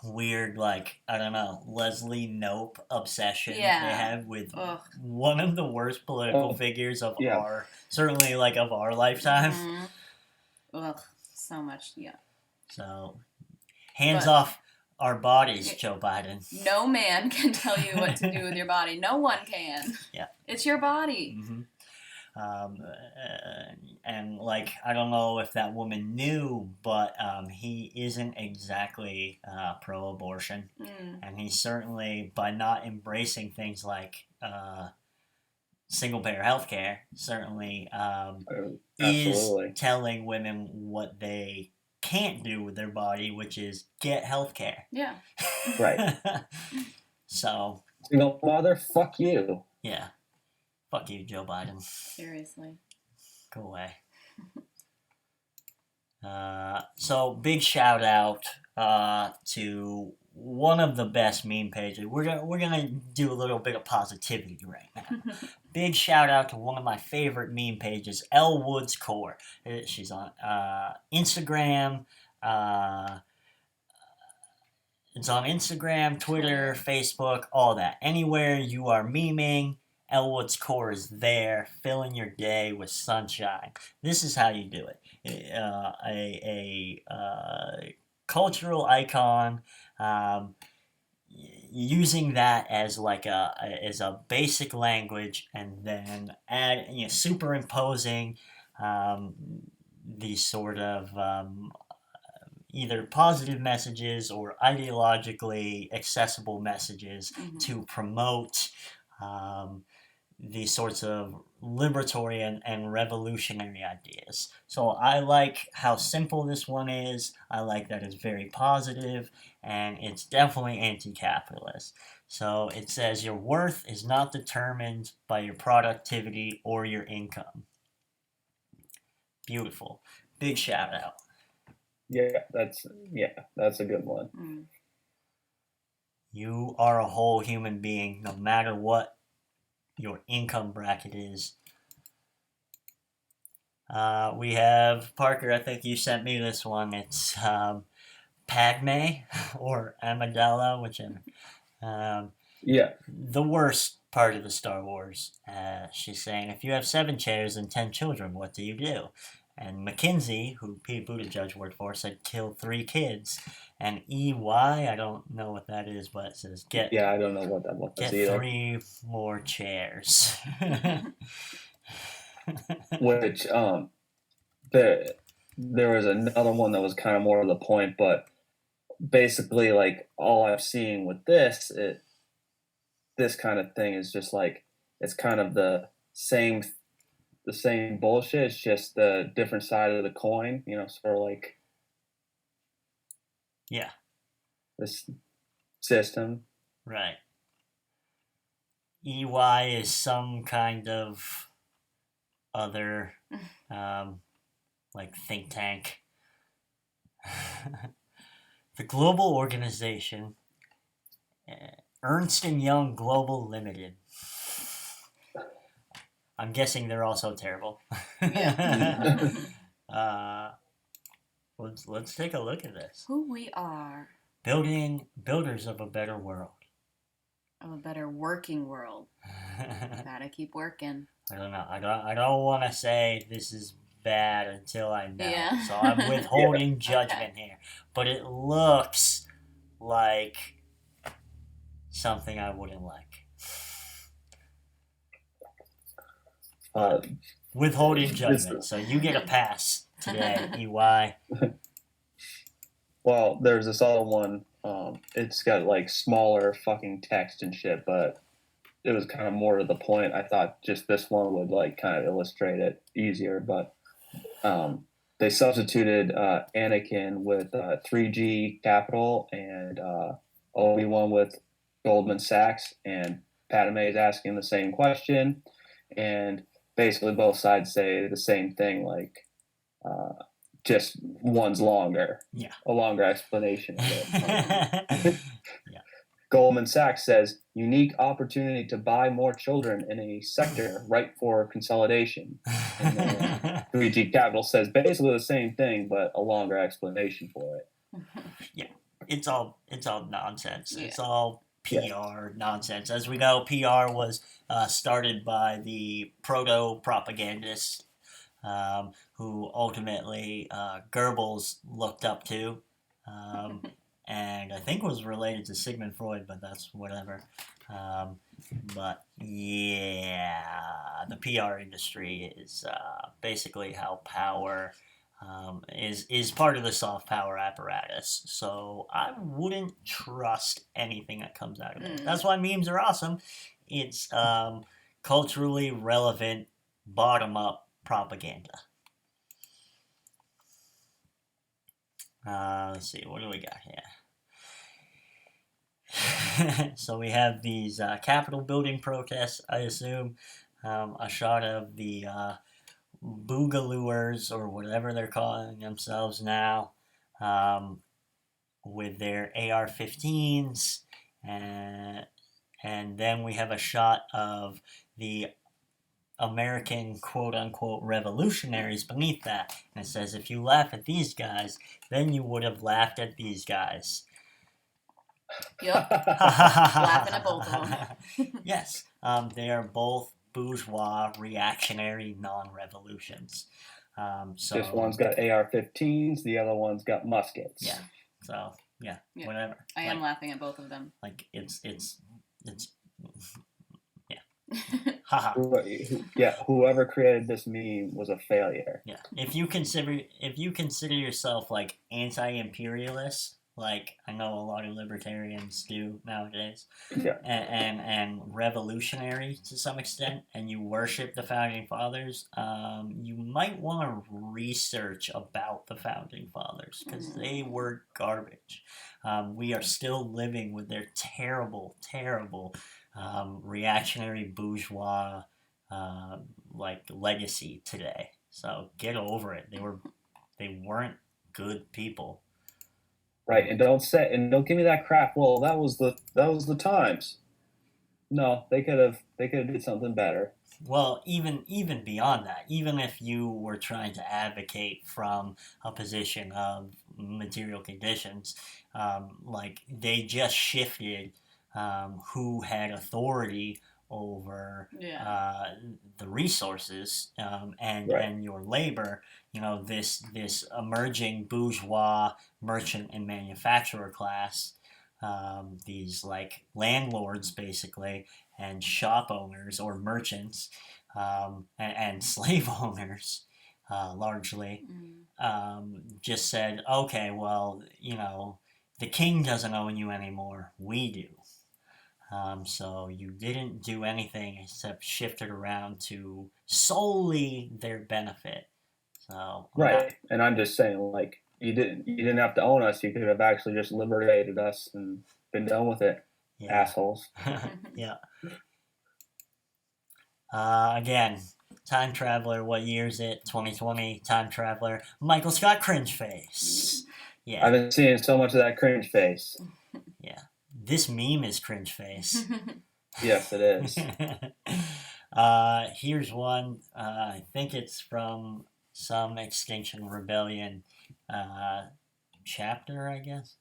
weird, like, I don't know, Leslie Knope obsession Yeah. they have with Ugh. one of the worst political figures of yeah. our, certainly like of our lifetime. Mhm. Ugh, so much. Yeah. So, hands But- off our bodies, Joe Biden. No man can tell you what to do with your body. No one can. Yeah. It's your body. hmm and like, I don't know if that woman knew, but he isn't exactly pro-abortion, and he certainly, by not embracing things like single-payer healthcare, certainly is Absolutely. telling women what they can't do with their body, which is get healthcare. Yeah. Right. So, Single mother, fuck you. yeah. Fuck you, Joe Biden. Seriously. Go away. So big shout out to one of the best meme pages. We're gonna do a little bit of positivity right now. Big shout out to one of my favorite meme pages, Elle Woods Core. She's on Instagram. It's on Instagram, Twitter, Facebook, all that. Anywhere you are memeing, Elle Woods Core is there, filling your day with sunshine. This is how you do it. A cultural icon, using that as like as a basic language, and then superimposing these sort of either positive messages or ideologically accessible messages to promote these sorts of liberatory and revolutionary ideas. So I like how simple this one is. I like that it's very positive, and it's definitely anti-capitalist. So it says your worth is not determined by your productivity or your income. Beautiful. Big shout out. Yeah, that's a good one. Mm. You are a whole human being, no matter what your income bracket is. We have Parker. I think you sent me this one. It's Padme or Amidala, whichever. Yeah. The worst part of the Star Wars. She's saying, if you have 7 chairs and 10 children, what do you do? And McKinsey, who Pete Buttigieg worked for, said kill 3 kids. And EY, I don't know what that is, but it says Yeah, I don't know what that was get either. 3 more chairs. Which there was another one that was kind of more to the point, but basically, like, all I've seen with this kind of thing is just like, it's kind of the same bullshit. It's just the different side of the coin, sort of like Yeah. this system. Right. EY is some kind of other like think tank. The global organization, Ernst & Young Global Limited. I'm guessing they're also terrible. Let's take a look at this. Who we are. Builders of a better world. Of a better working world. Gotta keep working. I don't know. I don't want to say this is bad until I know. Yeah. So I'm withholding judgment here. But it looks like something I wouldn't like. Withholding judgment. So you get a pass today, EY. Well, there's this other one. It's got like smaller fucking text and shit, but it was kind of more to the point. I thought just this one would like kind of illustrate it easier, but they substituted Anakin with 3G Capital and Obi-Wan with Goldman Sachs, and Padme is asking the same question, and basically both sides say the same thing, like just one's longer. Yeah. A longer explanation of it. Yeah. Goldman Sachs says unique opportunity to buy more children in a sector ripe for consolidation. And 3G Capital says basically the same thing, but a longer explanation for it. Yeah, it's all nonsense. Yeah. It's all PR nonsense. As we know, PR was started by the proto propagandist who ultimately Goebbels looked up to, and I think was related to Sigmund Freud, but that's whatever. But yeah, the PR industry is basically how power is part of the soft power apparatus. So I wouldn't trust anything that comes out of it. That's why memes are awesome. It's culturally relevant, bottom up propaganda. Let's see, what do we got here? So we have these Capitol building protests, I assume. A shot of the Boogalooers, or whatever they're calling themselves now, with their AR-15s, and then we have a shot of the American quote-unquote revolutionaries beneath that, and it says, if you laugh at these guys, then you would have laughed at these guys. Yep. Laughing at both of them. Yes, they are both bourgeois reactionary non-revolutions. So Just one's got AR-15s, the other one's got muskets. Yeah. So yeah. Whatever. I am laughing at both of them. Like it's yeah. Haha. Yeah, whoever created this meme was a failure. Yeah. If you consider yourself like anti-imperialist, like I know a lot of libertarians do nowadays, Yeah. and revolutionary to some extent, and you worship the founding fathers, you might want to research about the founding fathers, because they were garbage. We are still living with their terrible, terrible reactionary bourgeois like legacy today. So get over it. They weren't good people. Right, and don't give me that crap. Well, that was the times. No, they could have did something better. Well, even beyond that, even if you were trying to advocate from a position of material conditions, like they just shifted who had authority over the resources and your labor. You know, this emerging bourgeois merchant and manufacturer class, these like landlords basically, and shop owners or merchants, and slave owners, largely, just said, okay, well, you know, the king doesn't own you anymore, we do. So you didn't do anything except shift it around to solely their benefit. So right, and I'm just saying, like, you didn't have to own us. You could have actually just liberated us and been done with it, assholes. Yeah. Again, time traveler. What year is it? 2020. Time traveler. Michael Scott cringe face. Yeah. I've been seeing so much of that cringe face. Yeah. This meme is cringe face. Yes, it is. Here's one. I think it's from some Extinction Rebellion chapter, I guess.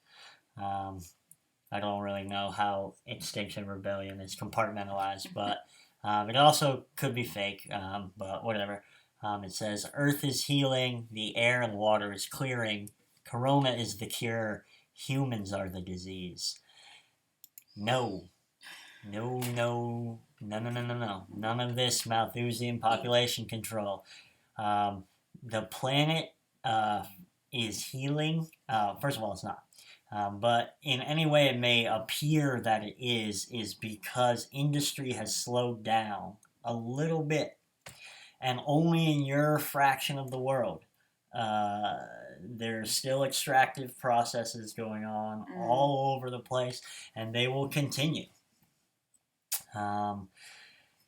I don't really know how Extinction Rebellion is compartmentalized, but it also could be fake, but whatever. It says, Earth is healing, the air and water is clearing, Corona is the cure, humans are the disease. No. None of this Malthusian population control. The planet is healing. First of all, it's not. But in any way it may appear that it is because industry has slowed down a little bit, and only in your fraction of the world. There's still extractive processes going on all over the place, and they will continue.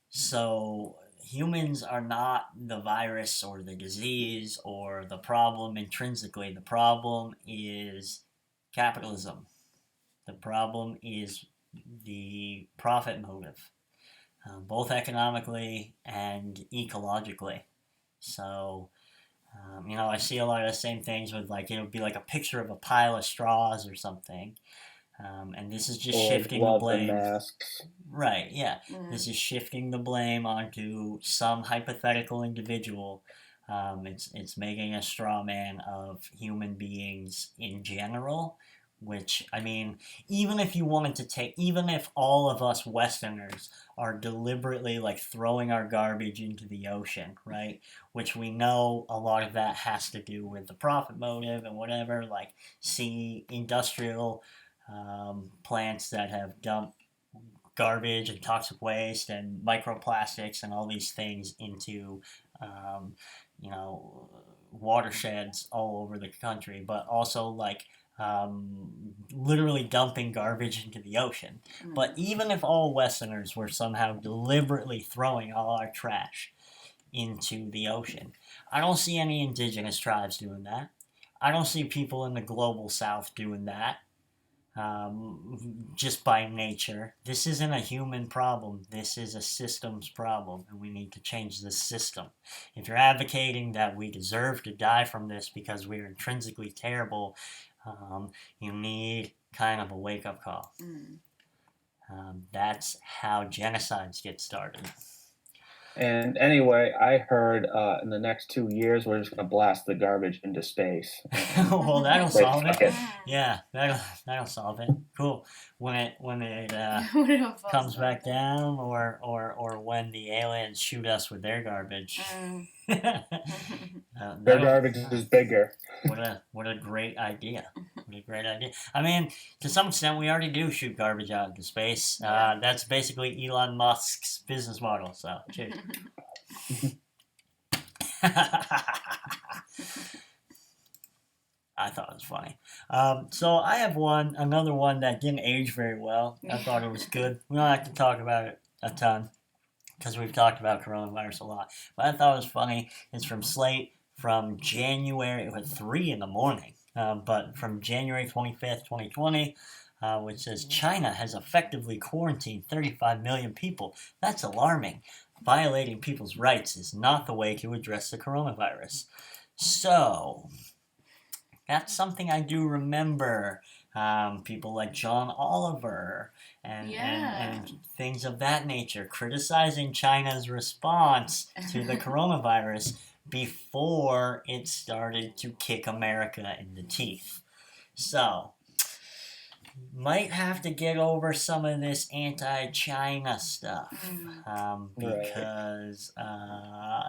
So humans are not the virus or the disease or the problem intrinsically. The problem is capitalism. The problem is the profit motive, both economically and ecologically. So, I see a lot of the same things with like, it would be like a picture of a pile of straws or something. And this is just Or shifting the gloves and blame. masks. Right, yeah. Mm. This is shifting the blame onto some hypothetical individual. It's making a straw man of human beings in general, which, I mean, even if all of us Westerners are deliberately like throwing our garbage into the ocean, right? Which we know a lot of that has to do with the profit motive and whatever, like see industrial plants that have dumped garbage and toxic waste and microplastics and all these things into, um, watersheds all over the country, but also like literally dumping garbage into the ocean. Mm. But even if all Westerners were somehow deliberately throwing all our trash into the ocean, I don't see any indigenous tribes doing that. I don't see people in the global south doing that. Just by nature. This isn't a human problem. This is a systems problem, and we need to change this system. If you're advocating that we deserve to die from this because we're intrinsically terrible, you need kind of a wake-up call. Mm. That's how genocides get started. And anyway, I heard in the next 2 years we're just gonna blast the garbage into space. Well, that'll Like, solve fuck it. it. Yeah, that'll solve it. Cool. When it What if it comes falls back down, or when the aliens shoot us with their garbage. Mm. Their That'll- garbage is bigger. What a great idea. What a great idea. I mean, to some extent, we already do shoot garbage out into space. Yeah. That's basically Elon Musk's business model. So, cheers. I thought it was funny. So I have another one that didn't age very well. I thought it was good. We don't have to talk about it a ton because we've talked about coronavirus a lot. But I thought it was funny. It's from Slate from January, it was 3 in the morning, but from January 25th, 2020, which says China has effectively quarantined 35 million people. That's alarming. Violating people's rights is not the way to address the coronavirus. So, that's something I do remember. People like John Oliver and things of that nature criticizing China's response to the coronavirus before it started to kick America in the teeth. So, might have to get over some of this anti-China stuff, because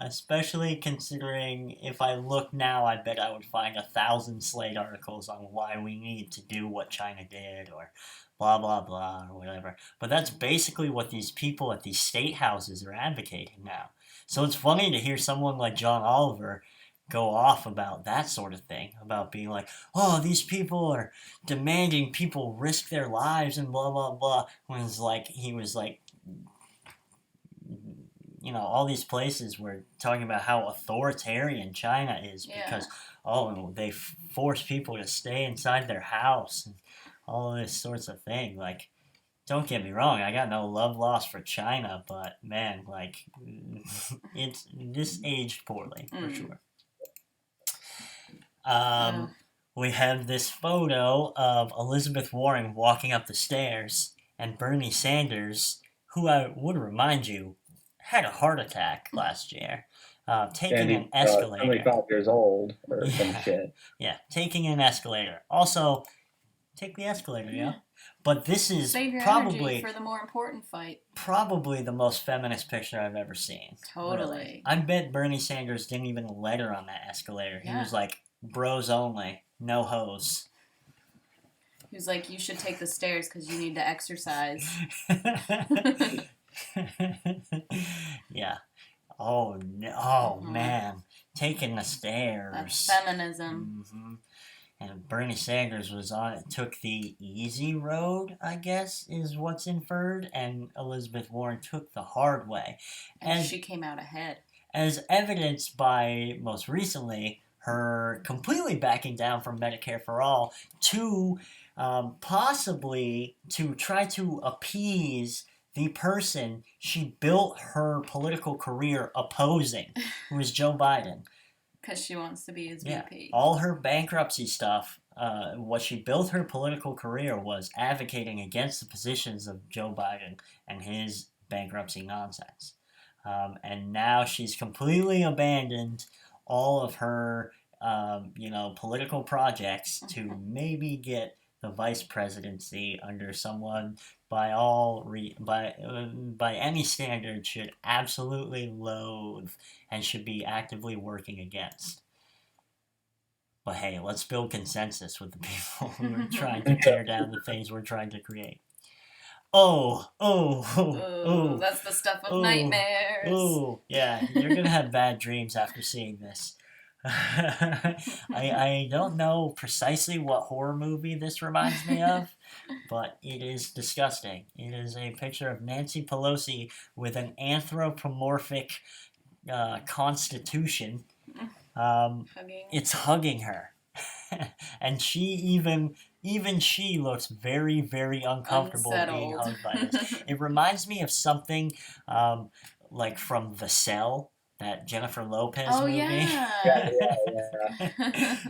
especially considering if I look now, I bet I would find 1,000 Slate articles on why we need to do what China did, or blah blah blah, or whatever. But that's basically what these people at these state houses are advocating now. So it's funny to hear someone like John Oliver go off about that sort of thing, about being like, oh, these people are demanding people risk their lives and blah blah blah, when it's like he was like, all these places were talking about how authoritarian China is because they force people to stay inside their house and all of this sorts of thing. Like, don't get me wrong, I got no love lost for China, but man, like, this aged poorly for sure. We have this photo of Elizabeth Warren walking up the stairs and Bernie Sanders, who I would remind you had a heart attack last year, taking an escalator. 25 years old or some shit. Yeah, taking an escalator. Also, take the escalator, yeah. But this is Save your probably energy for the more important fight. Probably the most feminist picture I've ever seen. Totally. Really. I bet Bernie Sanders didn't even let her on that escalator. He was like, bros only, no hose. He was like, you should take the stairs because you need to exercise. Yeah. Oh, no. Oh, man. Taking the stairs. That's feminism. Mm-hmm. and Bernie Sanders took the easy road, I guess, is what's inferred, and Elizabeth Warren took the hard way. And she came out ahead. As evidenced by, most recently, her completely backing down from Medicare for All to possibly to try to appease the person she built her political career opposing, who is Joe Biden. Because she wants to be his VP. All her bankruptcy stuff, what she built her political career was advocating against the positions of Joe Biden and his bankruptcy nonsense. And now she's completely abandoned all of her, political projects to maybe get the vice presidency under someone by any standard should absolutely loathe and should be actively working against. But hey, let's build consensus with the people who are trying to tear down the things we're trying to create. Oh, that's the stuff of nightmares. Oh, yeah, you're gonna have bad dreams after seeing this. I don't know precisely what horror movie this reminds me of, but it is disgusting. It is a picture of Nancy Pelosi with an anthropomorphic constitution. It's hugging her. And she even she looks very, very uncomfortable being hugged by this. It reminds me of something like from The Cell, that Jennifer Lopez movie. Yeah.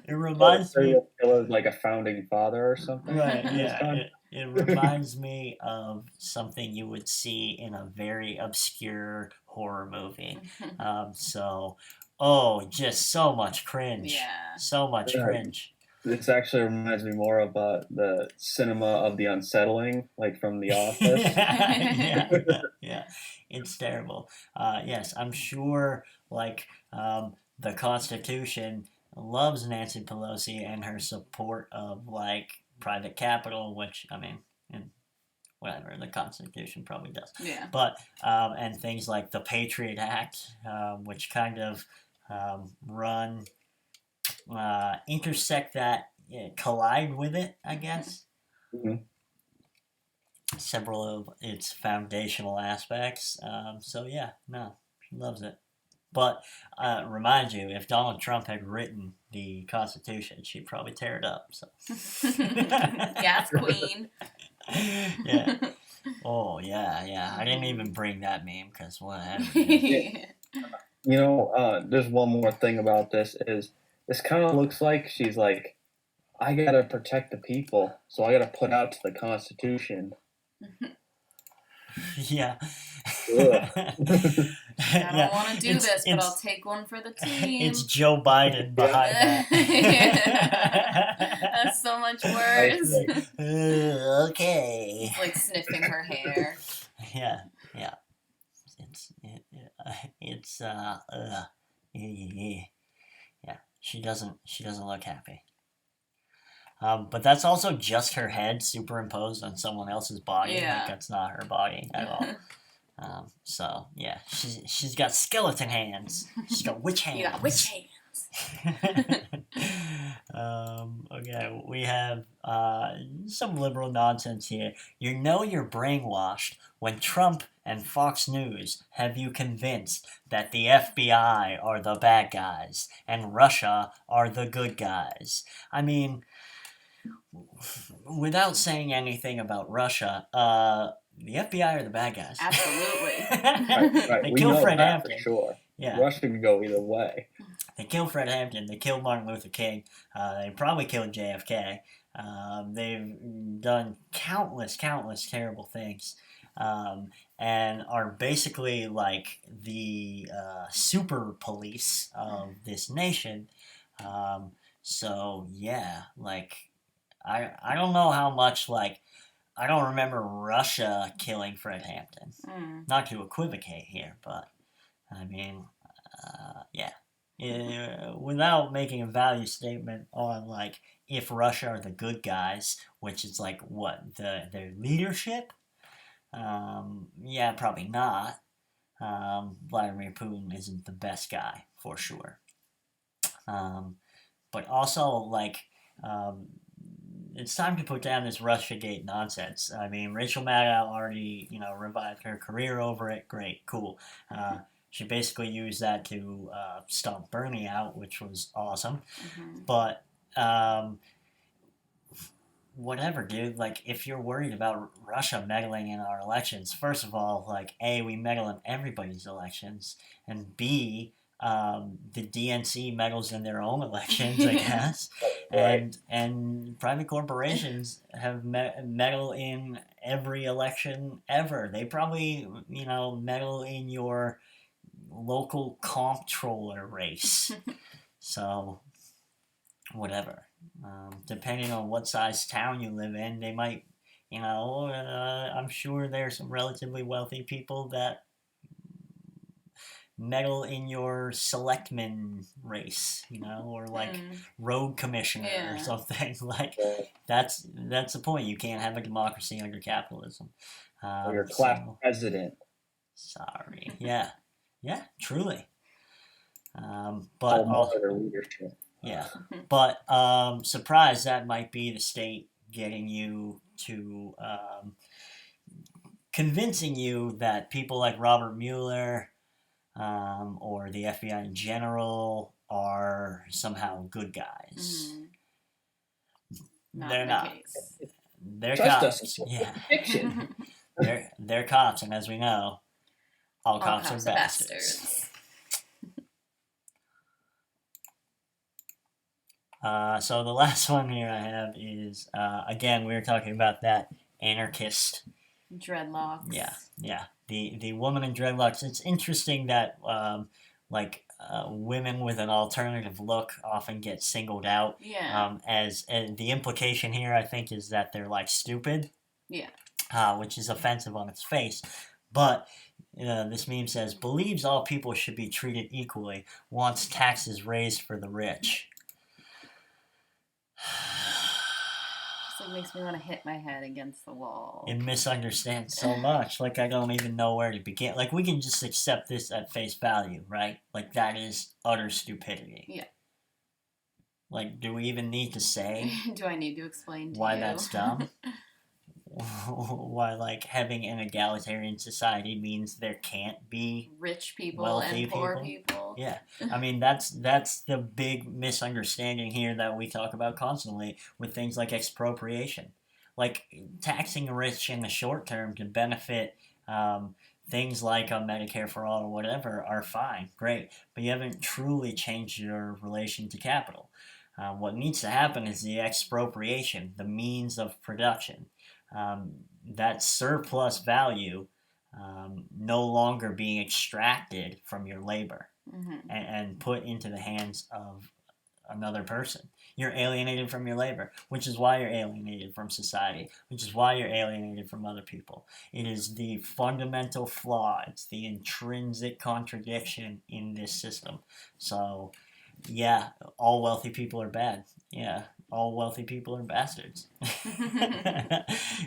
It reminds me like a founding father or something. Right, yeah. It reminds me of something you would see in a very obscure horror movie. Just so much cringe. Yeah. So much cringe. This actually reminds me more of the cinema of the unsettling, like from The Office. Yeah. It's terrible. Yes, I'm sure, the Constitution loves Nancy Pelosi and her support of, private capital, which, whatever, the Constitution probably does. Yeah. But, and things like the Patriot Act, which kind of intersect that, collide with it, I guess. Mm-hmm. Several of its foundational aspects. She loves it. But remind you, if Donald Trump had written the Constitution, she'd probably tear it up. So. Yes, Queen. Yeah. Oh, yeah. I didn't even bring that meme because whatever. There's one more thing about this is this kind of looks like she's like, I gotta protect the people, so I gotta put out to the Constitution. Yeah. I don't want to do this, but I'll take one for the team. It's Joe Biden behind that. That's so much worse. Okay. It's like sniffing her hair. Yeah. Yeah. She doesn't look happy. But that's also just her head superimposed on someone else's body. Yeah. Like, that's not her body at all. She's got skeleton hands. She's got witch hands. You got witch hands. Okay, we have some liberal nonsense here. You're brainwashed when Trump and Fox News have you convinced that the FBI are the bad guys and Russia are the good guys. I mean, without saying anything about Russia, the FBI are the bad guys. Absolutely. Right. They We kill know Fred that Hampton. for sure. Yeah. Russia can go either way. They killed Fred Hampton. They killed Martin Luther King. They probably killed JFK. They've done countless terrible things. And are basically like the super police of this nation. I don't know how much, I don't remember Russia killing Fred Hampton. Not to equivocate here, but, without making a value statement on, if Russia are the good guys, which is, their leadership? Probably not. Vladimir Putin isn't the best guy, for sure. But also, it's time to put down this Russiagate nonsense. I mean, Rachel Maddow already, revived her career over it. Great, cool. She basically used that to stomp Bernie out, which was awesome. But whatever, dude. Like, if you're worried about Russia meddling in our elections, first of all, like, A, we meddle in everybody's elections, and B, the DNC meddles in their own elections, I guess, Right. and private corporations have meddle in every election ever. They probably, meddle in your local comptroller race. So, whatever. Depending on what size town you live in, they might, I'm sure there's some relatively wealthy people that meddle in your selectman race, or like road commissioner or something. Like, that's the point. You can't have a democracy under capitalism. Or your class president. Sorry. Yeah, truly. Leadership. Yeah, but surprise, that might be the state getting you to convincing you that people like Robert Mueller or the FBI in general are somehow good guys. They're not. They're cops. Yeah. Fiction. They're cops, and as we know, all cops are bastards. So the last one here I have is, again, we were talking about that anarchist. Dreadlocks. Yeah. The woman in dreadlocks. It's interesting that, women with an alternative look often get singled out. Yeah. As the implication here, I think, is that they're, like, stupid. Yeah. Which is offensive on its face. But this meme says, believes all people should be treated equally, wants taxes raised for the rich. It makes me want to hit my head against the wall. It misunderstands so much. Like, I don't even know where to begin. Like, we can just accept this at face value, right? Like, that is utter stupidity. Yeah. Like, do we even need to say? Do I need to explain to why you? That's dumb? Why, like, having an egalitarian society means there can't be rich people wealthy and poor people. Yeah. I mean, that's the big misunderstanding here that we talk about constantly with things like expropriation. Like, taxing the rich in the short term to benefit things like Medicare for all or whatever are fine, great, but you haven't truly changed your relation to capital. What needs to happen is the expropriation, the means of production. That surplus value no longer being extracted from your labor and put into the hands of another person. You're alienated from your labor, which is why you're alienated from society, which is why you're alienated from other people. It is the fundamental flaw, it's the intrinsic contradiction in this system. So, yeah, all wealthy people are bad. Yeah, all wealthy people are bastards.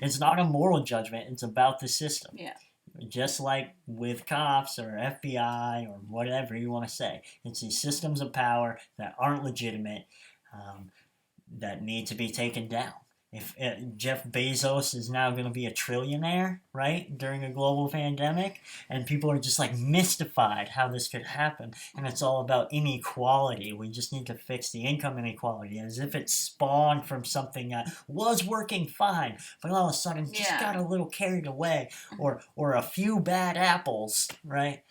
It's not a moral judgment, it's about the system. Yeah. Just like with cops or FBI or whatever you want to say. It's these systems of power that aren't legitimate, that need to be taken down. If Jeff Bezos is now going to be a trillionaire, right, during a global pandemic, and people are just like mystified how this could happen, and it's all about inequality. We just need to fix the income inequality, as if it spawned from something that was working fine, but all of a sudden just got a little carried away, or a few bad apples, right?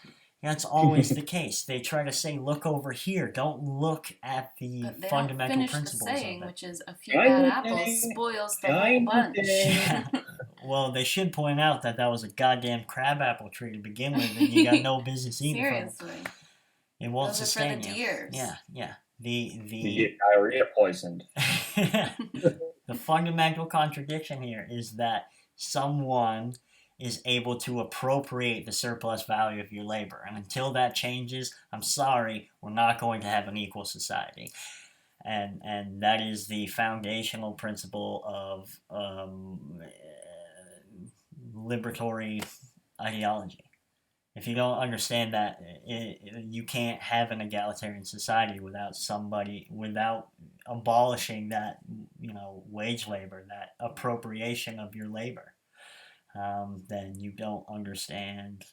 That's always the case. They try to say, look over here. Don't look at the fundamental principles the saying, of it. Which is, a few bad apples spoils the whole bunch. Yeah. Well, they should point out that was a goddamn crabapple tree to begin with, and you got no business eating from it. Seriously. It won't Those sustain are for the you. deers. Yeah. You get diarrhea poisoned. The fundamental contradiction here is that someone is able to appropriate the surplus value of your labor. And until that changes, I'm sorry, we're not going to have an equal society. And that is the foundational principle of liberatory ideology. If you don't understand that, you can't have an egalitarian society without abolishing that, wage labor, that appropriation of your labor. Then you don't understand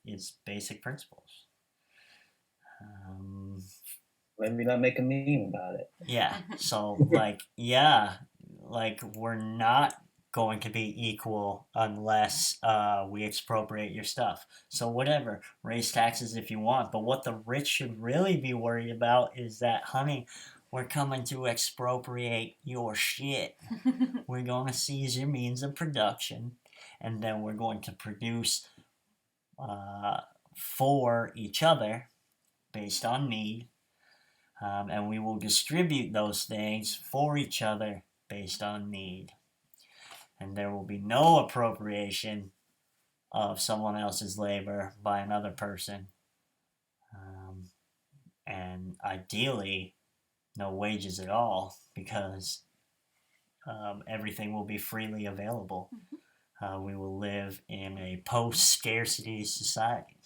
its basic principles. Maybe not make a meme about it. Yeah. So we're not going to be equal unless we expropriate your stuff. So whatever, raise taxes if you want. But what the rich should really be worried about is that, honey, we're coming to expropriate your shit. We're going to seize your means of production, and then we're going to produce for each other based on need. And we will distribute those things for each other based on need. And there will be no appropriation of someone else's labor by another person. And ideally, no wages at all, because everything will be freely available. We will live in a post-scarcity society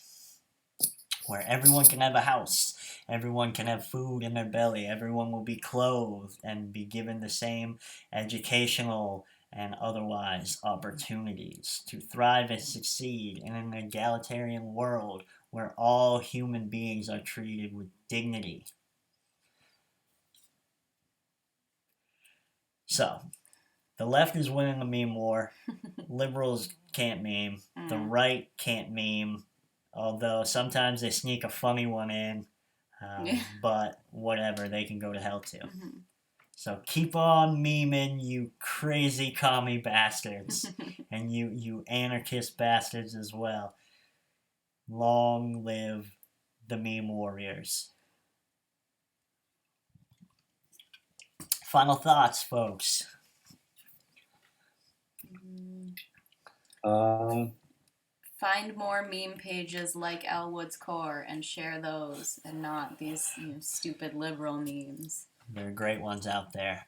where everyone can have a house, everyone can have food in their belly, everyone will be clothed and be given the same educational and otherwise opportunities to thrive and succeed in an egalitarian world where all human beings are treated with dignity. So, the left is winning the meme war. Liberals can't meme. The right can't meme. Although sometimes they sneak a funny one in. But whatever, they can go to hell too. So keep on memeing, you crazy commie bastards. And you anarchist bastards as well. Long live the meme warriors. Final thoughts, folks. Find more meme pages like Elwood's Core and share those, and not these stupid liberal memes. There are great ones out there.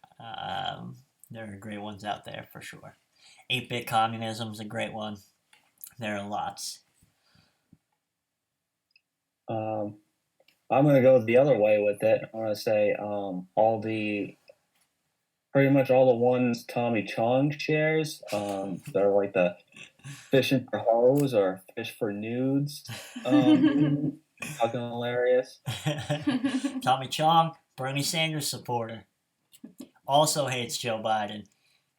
There are great ones out there for sure. 8-bit communism is a great one. There are lots. I'm going to go the other way with it. I'm going to say pretty much all the ones Tommy Chong shares. They're like the fishing for hoes or fish for nudes. Fucking hilarious. Tommy Chong, Bernie Sanders supporter. Also hates Joe Biden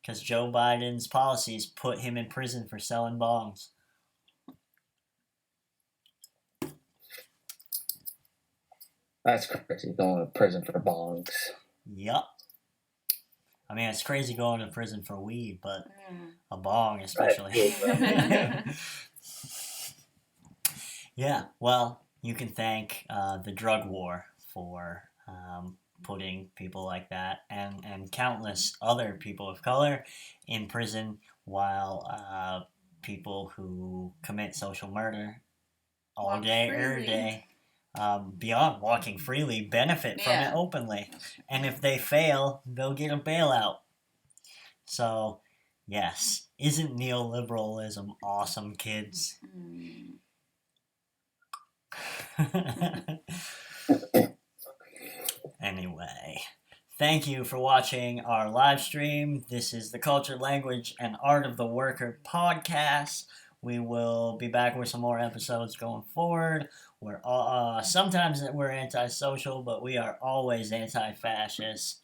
because Joe Biden's policies put him in prison for selling bongs. That's crazy, going to prison for bongs. Yup. I mean, it's crazy going to prison for weed, but a bong especially. Yeah, well, you can thank the drug war for putting people like that and countless other people of color in prison, while people who commit social murder all day, every day, beyond walking freely, benefit from it openly. And if they fail, they'll get a bailout. So, yes, isn't neoliberalism awesome, kids? Anyway, thank you for watching our live stream. This is the Culture, Language, and Art of the Worker podcast. We will be back with some more episodes going forward. Sometimes we're antisocial, but we are always anti-fascist.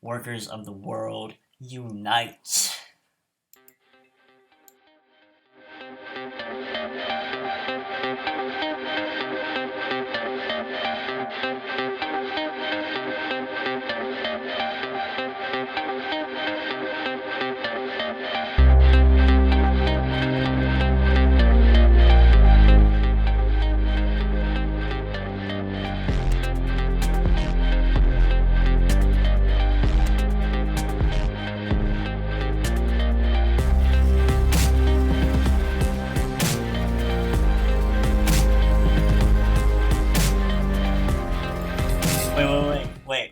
Workers of the world, unite!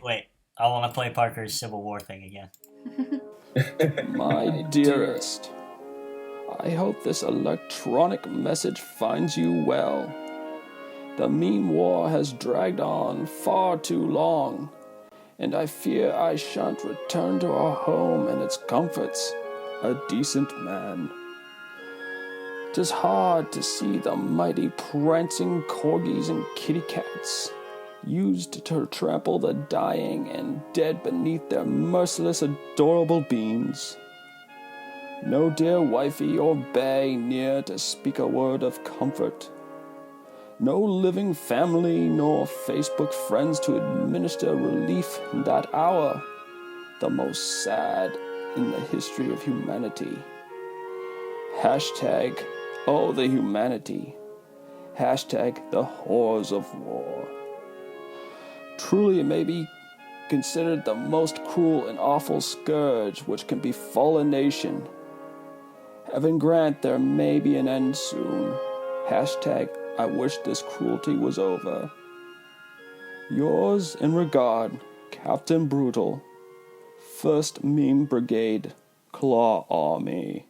Wait. I want to play Parker's Civil War thing again. My dearest, I hope this electronic message finds you well. The meme war has dragged on far too long, and I fear I shan't return to our home and its comforts, a decent man. 'Tis hard to see the mighty prancing corgis and kitty cats, used to trample the dying and dead beneath their merciless, adorable beams. No dear wifey or bae near to speak a word of comfort. No living family nor Facebook friends to administer relief in that hour, the most sad in the history of humanity. Hashtag, oh the humanity. Hashtag the horrors of war. Truly it may be considered the most cruel and awful scourge which can befall a nation. Heaven grant there may be an end soon. Hashtag I wish this cruelty was over. Yours in regard, Captain Brutal, 1st Meme Brigade, Claw Army.